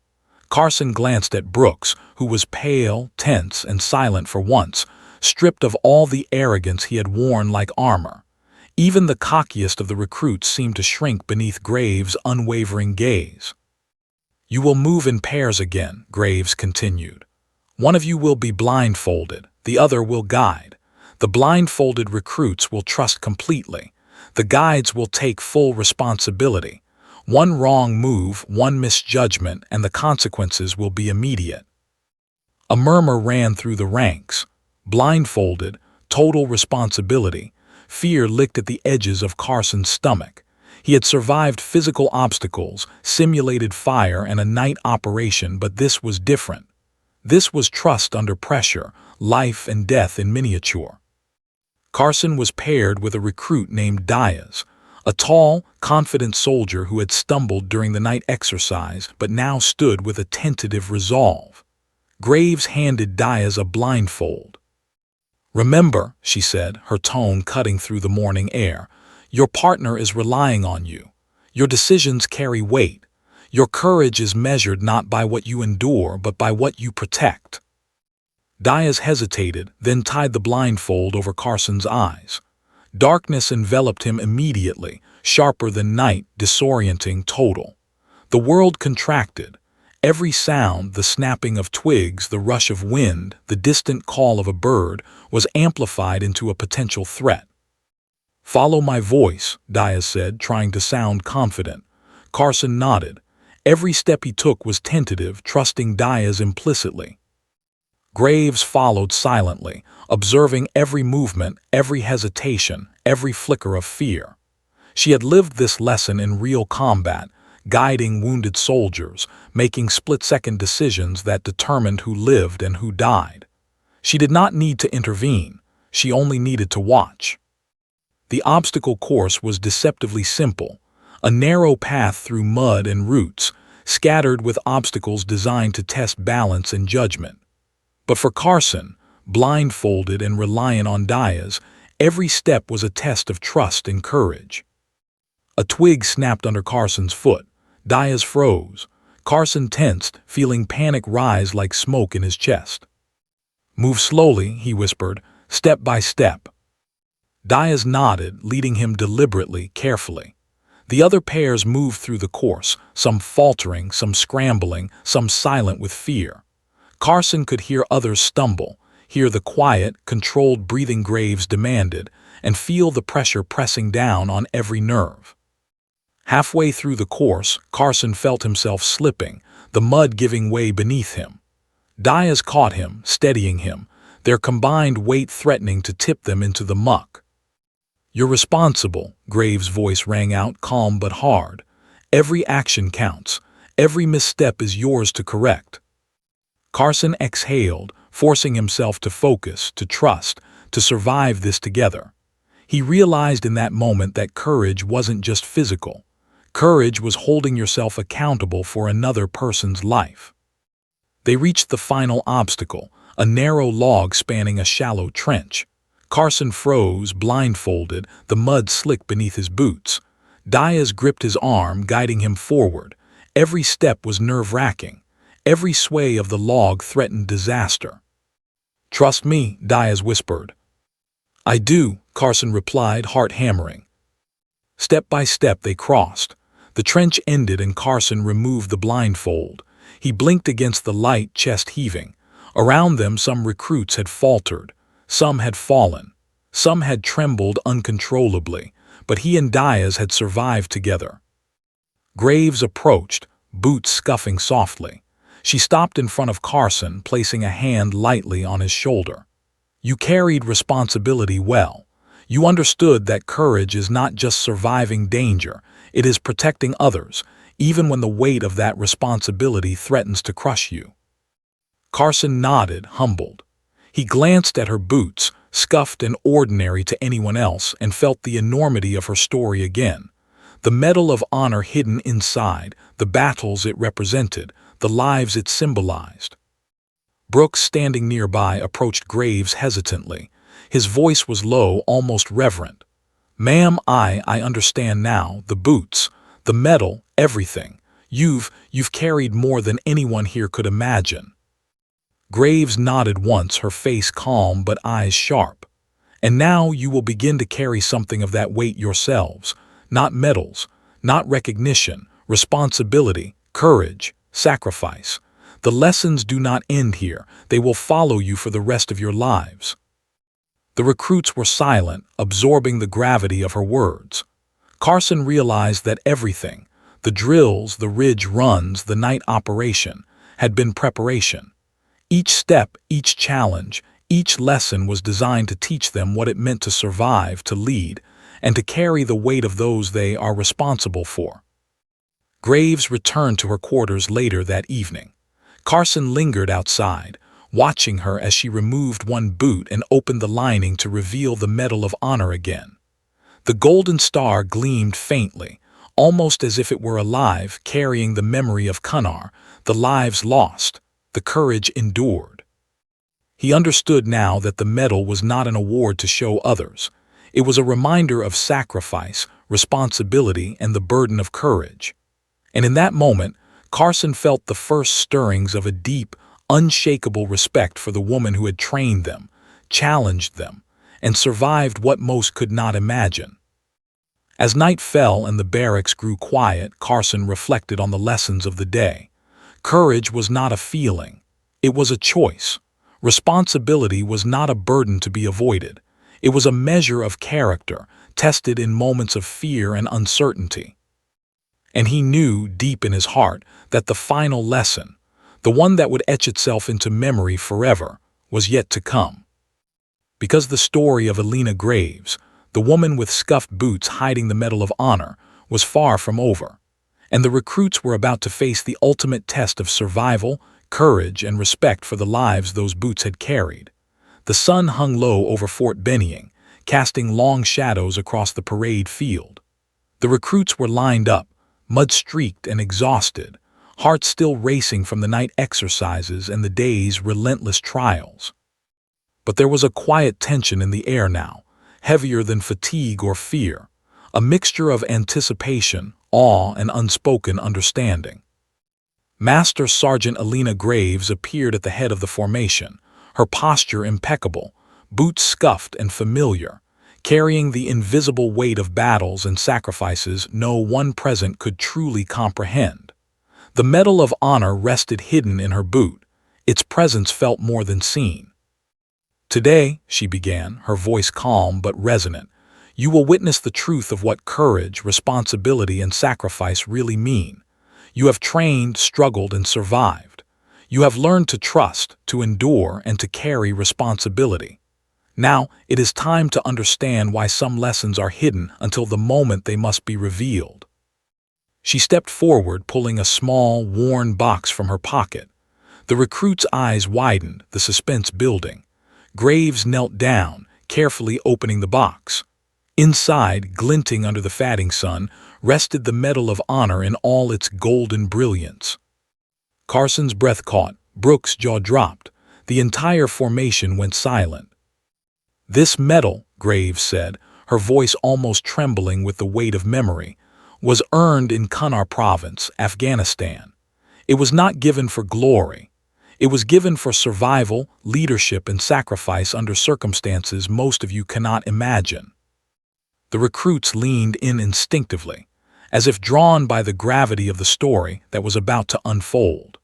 [SPEAKER 1] Carson glanced at Brooks, who was pale, tense, and silent for once, stripped of all the arrogance he had worn like armor. Even the cockiest of the recruits seemed to shrink beneath Graves' unwavering gaze. "You will move in pairs again," Graves continued. "One of you will be blindfolded, the other will guide. The blindfolded recruits will trust completely. The guides will take full responsibility. One wrong move, one misjudgment, and the consequences will be immediate." A murmur ran through the ranks. Blindfolded, total responsibility. Fear licked at the edges of Carson's stomach. He had survived physical obstacles, simulated fire, and a night operation, but this was different. This was trust under pressure, life and death in miniature. Carson was paired with a recruit named Diaz, a tall, confident soldier who had stumbled during the night exercise but now stood with a tentative resolve. Graves handed Diaz a blindfold. "Remember," she said, her tone cutting through the morning air, "your partner is relying on you. Your decisions carry weight. Your courage is measured not by what you endure but by what you protect." Diaz hesitated, then tied the blindfold over Carson's eyes. Darkness enveloped him immediately, sharper than night, disorienting, total. The world contracted. Every sound, the snapping of twigs, the rush of wind, the distant call of a bird, was amplified into a potential threat. "Follow my voice," Diaz said, trying to sound confident. Carson nodded. Every step he took was tentative, trusting Diaz implicitly. Graves followed silently, observing every movement, every hesitation, every flicker of fear. She had lived this lesson in real combat, guiding wounded soldiers, making split-second decisions that determined who lived and who died. She did not need to intervene, she only needed to watch. The obstacle course was deceptively simple, a narrow path through mud and roots, scattered with obstacles designed to test balance and judgment. But for Carson, blindfolded and reliant on Diaz, every step was a test of trust and courage. A twig snapped under Carson's foot. Diaz froze. Carson tensed, feeling panic rise like smoke in his chest. "Move slowly," he whispered, "step by step." Diaz nodded, leading him deliberately, carefully. The other pairs moved through the course, some faltering, some scrambling, some silent with fear. Carson could hear others stumble, hear the quiet, controlled breathing Graves demanded, and feel the pressure pressing down on every nerve. Halfway through the course, Carson felt himself slipping, the mud giving way beneath him. Diaz caught him, steadying him, their combined weight threatening to tip them into the muck. "You're responsible," Graves' voice rang out, calm but hard. "Every action counts. Every misstep is yours to correct." Carson exhaled, forcing himself to focus, to trust, to survive this together. He realized in that moment that courage wasn't just physical. Courage was holding yourself accountable for another person's life. They reached the final obstacle, a narrow log spanning a shallow trench. Carson froze, blindfolded, the mud slick beneath his boots. Diaz gripped his arm, guiding him forward. Every step was nerve-wracking. Every sway of the log threatened disaster. "Trust me," Diaz whispered. "I do," Carson replied, heart hammering. Step by step they crossed. The trench ended and Carson removed the blindfold. He blinked against the light, chest heaving. Around them some recruits had faltered. Some had fallen. Some had trembled uncontrollably. But he and Diaz had survived together. Graves approached, boots scuffing softly. She stopped in front of Carson, placing a hand lightly on his shoulder. You carried responsibility well. You understood that courage is not just surviving danger, it is protecting others, even when the weight of that responsibility threatens to crush you. Carson nodded, humbled. He glanced at her boots, scuffed and ordinary to anyone else, and felt the enormity of her story again. The medal of honor hidden inside, the battles it represented, the lives it symbolized. Brooks, standing nearby, approached Graves hesitantly. His voice was low, almost reverent. "Ma'am, I understand now. The boots, the medal, everything. You've carried more than anyone here could imagine." Graves nodded once, her face calm but eyes sharp. "And now you will begin to carry something of that weight yourselves. Not medals, not recognition, responsibility, courage, sacrifice. The lessons do not end here. They will follow you for the rest of your lives." The recruits were silent, absorbing the gravity of her words. Carson realized that everything, the drills, the ridge runs, the night operation, had been preparation. Each step, each challenge, each lesson was designed to teach them what it meant to survive, to lead, and to carry the weight of those they are responsible for. Graves returned to her quarters later that evening. Carson lingered outside, watching her as she removed one boot and opened the lining to reveal the Medal of Honor again. The golden star gleamed faintly, almost as if it were alive, carrying the memory of Cunnar, the lives lost, the courage endured. He understood now that the medal was not an award to show others. It was a reminder of sacrifice, responsibility, and the burden of courage. And in that moment, Carson felt the first stirrings of a deep, unshakable respect for the woman who had trained them, challenged them, and survived what most could not imagine. As night fell and the barracks grew quiet, Carson reflected on the lessons of the day. Courage was not a feeling. It was a choice. Responsibility was not a burden to be avoided. It was a measure of character, tested in moments of fear and uncertainty. And he knew, deep in his heart, that the final lesson, the one that would etch itself into memory forever, was yet to come. Because the story of Elena Graves, the woman with scuffed boots hiding the Medal of Honor, was far from over, and the recruits were about to face the ultimate test of survival, courage, and respect for the lives those boots had carried. The sun hung low over Fort Benning, casting long shadows across the parade field. The recruits were lined up, mud-streaked and exhausted, hearts still racing from the night exercises and the day's relentless trials. But there was a quiet tension in the air now, heavier than fatigue or fear, a mixture of anticipation, awe, and unspoken understanding. Master Sergeant Elena Graves appeared at the head of the formation, her posture impeccable, boots scuffed and familiar, carrying the invisible weight of battles and sacrifices no one present could truly comprehend. The Medal of Honor rested hidden in her boot. Its presence felt more than seen. "Today," she began, her voice calm but resonant, "you will witness the truth of what courage, responsibility, and sacrifice really mean. You have trained, struggled, and survived. You have learned to trust, to endure, and to carry responsibility. Now, it is time to understand why some lessons are hidden until the moment they must be revealed." She stepped forward, pulling a small, worn box from her pocket. The recruit's eyes widened, the suspense building. Graves knelt down, carefully opening the box. Inside, glinting under the fatting sun, rested the Medal of Honor in all its golden brilliance. Carson's breath caught, Brooks' jaw dropped. The entire formation went silent. "This medal," Graves said, her voice almost trembling with the weight of memory, "was earned in Cunnar Province, Afghanistan. It was not given for glory. It was given for survival, leadership, and sacrifice under circumstances most of you cannot imagine." The recruits leaned in instinctively, as if drawn by the gravity of the story that was about to unfold.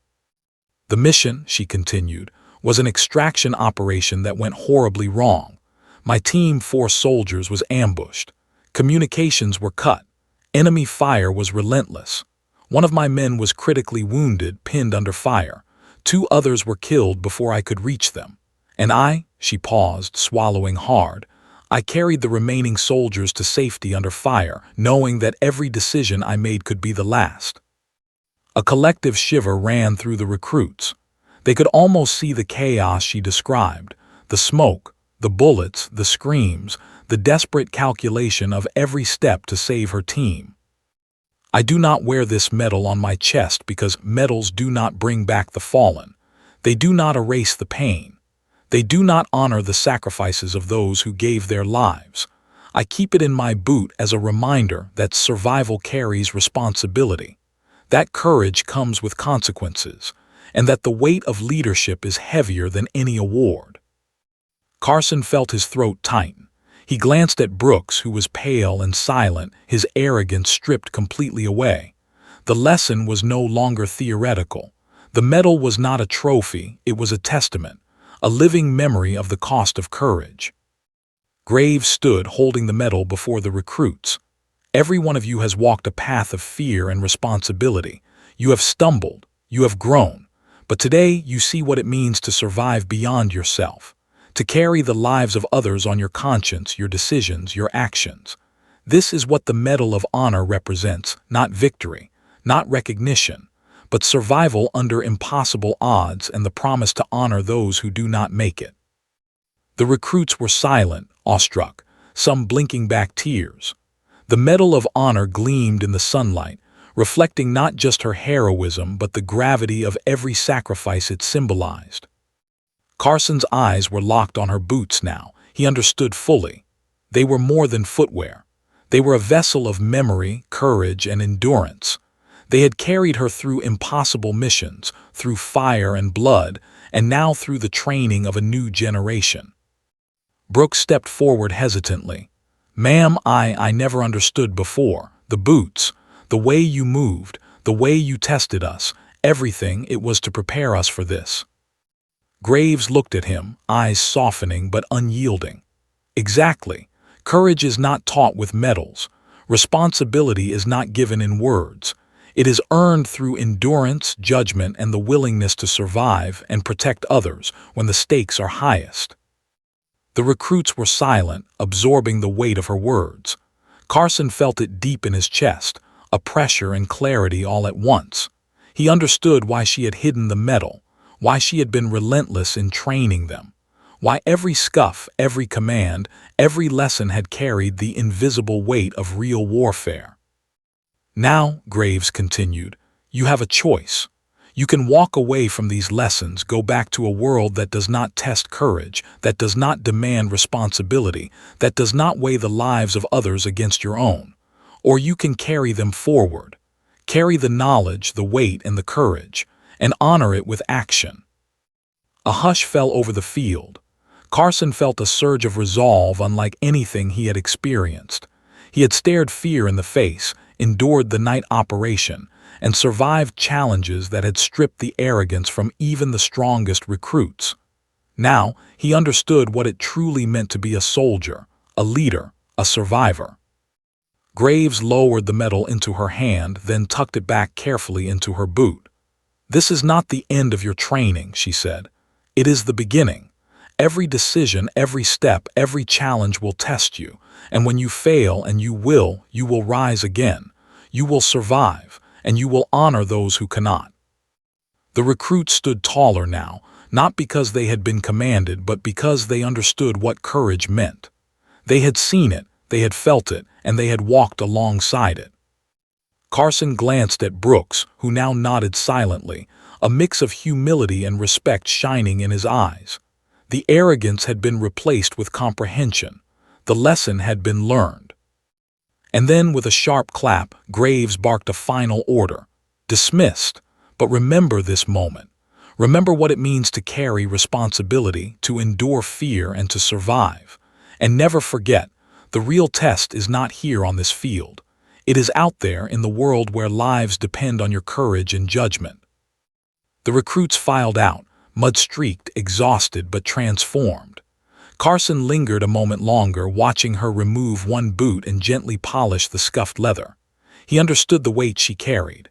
[SPEAKER 1] "The mission," she continued, "was an extraction operation that went horribly wrong. My team, 4 soldiers, was ambushed. Communications were cut. Enemy fire was relentless. One of my men was critically wounded, pinned under fire. 2 others were killed before I could reach them. And she paused, swallowing hard. I carried the remaining soldiers to safety under fire, knowing that every decision I made could be the last. A collective shiver ran through the recruits. They could almost see the chaos she described, the smoke, the bullets, the screams, the desperate calculation of every step to save her team. I do not wear this medal on my chest because medals do not bring back the fallen. They do not erase the pain. They do not honor the sacrifices of those who gave their lives. I keep it in my boot as a reminder that survival carries responsibility, that courage comes with consequences, and that the weight of leadership is heavier than any award. Carson felt his throat tighten. He glanced at Brooks, who was pale and silent, his arrogance stripped completely away. The lesson was no longer theoretical. The medal was not a trophy, it was a testament, a living memory of the cost of courage. Graves stood holding the medal before the recruits. Every one of you has walked a path of fear and responsibility. You have stumbled, you have grown, but today you see what it means to survive beyond yourself, to carry the lives of others on your conscience, your decisions, your actions. This is what the Medal of Honor represents, not victory, not recognition, but survival under impossible odds and the promise to honor those who do not make it. The recruits were silent, awestruck, some blinking back tears. The Medal of Honor gleamed in the sunlight, reflecting not just her heroism but the gravity of every sacrifice it symbolized. Carson's eyes were locked on her boots now. He understood fully. They were more than footwear. They were a vessel of memory, courage, and endurance. They had carried her through impossible missions, through fire and blood, and now through the training of a new generation. Brooks stepped forward hesitantly. "Ma'am, I never understood before. The boots, the way you moved, the way you tested us, everything, it was to prepare us for this." Graves looked at him, eyes softening but unyielding. "Exactly. Courage is not taught with medals. Responsibility is not given in words. It is earned through endurance, judgment, and the willingness to survive and protect others when the stakes are highest." The recruits were silent, absorbing the weight of her words. Carson felt it deep in his chest, a pressure and clarity all at once. He understood why she had hidden the medal, why she had been relentless in training them, why every scuff, every command, every lesson had carried the invisible weight of real warfare. "Now," Graves continued, "you have a choice. You can walk away from these lessons, go back to a world that does not test courage, that does not demand responsibility, that does not weigh the lives of others against your own. Or you can carry them forward. Carry the knowledge, the weight, and the courage, and honor it with action." A hush fell over the field. Carson felt a surge of resolve unlike anything he had experienced. He had stared fear in the face, endured the night operation, and survived challenges that had stripped the arrogance from even the strongest recruits. Now, he understood what it truly meant to be a soldier, a leader, a survivor. Graves lowered the medal into her hand, then tucked it back carefully into her boot. "This is not the end of your training," she said. "It is the beginning. Every decision, every step, every challenge will test you, and when you fail, and you will rise again. You will survive, and you will honor those who cannot." The recruits stood taller now, not because they had been commanded, but because they understood what courage meant. They had seen it, they had felt it, and they had walked alongside it. Carson glanced at Brooks, who now nodded silently, a mix of humility and respect shining in his eyes. The arrogance had been replaced with comprehension. The lesson had been learned. And then, with a sharp clap, Graves barked a final order. "Dismissed. But remember this moment. Remember what it means to carry responsibility, to endure fear, and to survive. And never forget, the real test is not here on this field. It is out there in the world where lives depend on your courage and judgment." The recruits filed out, mud-streaked, exhausted but transformed. Carson lingered a moment longer, watching her remove one boot and gently polish the scuffed leather. He understood the weight she carried.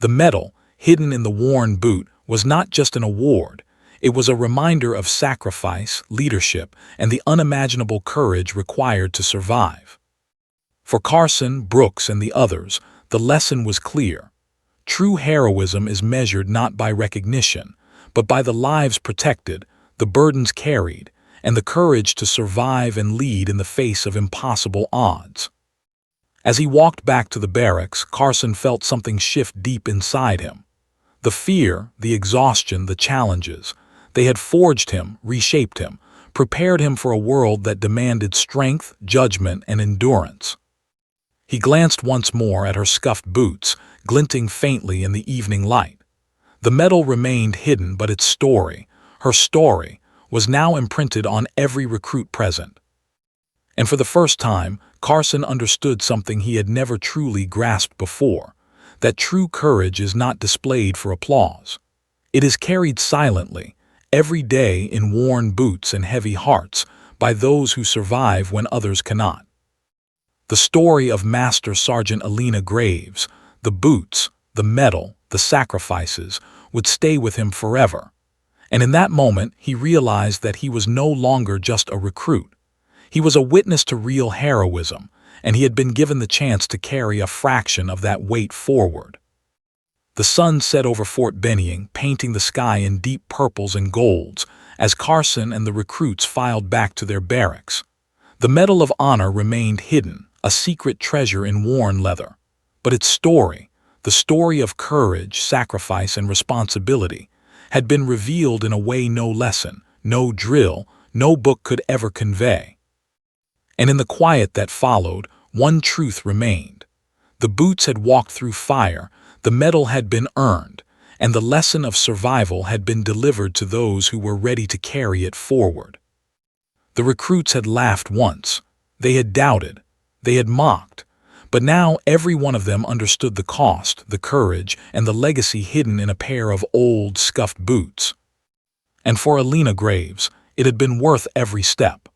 [SPEAKER 1] The medal, hidden in the worn boot, was not just an award. It was a reminder of sacrifice, leadership, and the unimaginable courage required to survive. For Carson, Brooks, and the others, the lesson was clear. True heroism is measured not by recognition, but by the lives protected, the burdens carried, and the courage to survive and lead in the face of impossible odds. As he walked back to the barracks, Carson felt something shift deep inside him. The fear, the exhaustion, the challenges, they had forged him, reshaped him, prepared him for a world that demanded strength, judgment, and endurance. He glanced once more at her scuffed boots, glinting faintly in the evening light. The medal remained hidden, but its story, her story, was now imprinted on every recruit present. And for the first time, Carson understood something he had never truly grasped before, that true courage is not displayed for applause. It is carried silently, every day in worn boots and heavy hearts, by those who survive when others cannot. The story of Master Sergeant Elena Graves, the boots, the medal, the sacrifices, would stay with him forever. And in that moment, he realized that he was no longer just a recruit. He was a witness to real heroism, and he had been given the chance to carry a fraction of that weight forward. The sun set over Fort Benning, painting the sky in deep purples and golds, as Carson and the recruits filed back to their barracks. The Medal of Honor remained hidden, a secret treasure in worn leather. But its story, the story of courage, sacrifice, and responsibility, had been revealed in a way no lesson, no drill, no book could ever convey. And in the quiet that followed, one truth remained. The boots had walked through fire, the medal had been earned, and the lesson of survival had been delivered to those who were ready to carry it forward. The recruits had laughed once. They had doubted. They had mocked. But now every one of them understood the cost, the courage, and the legacy hidden in a pair of old, scuffed boots. And for Elena Graves, it had been worth every step.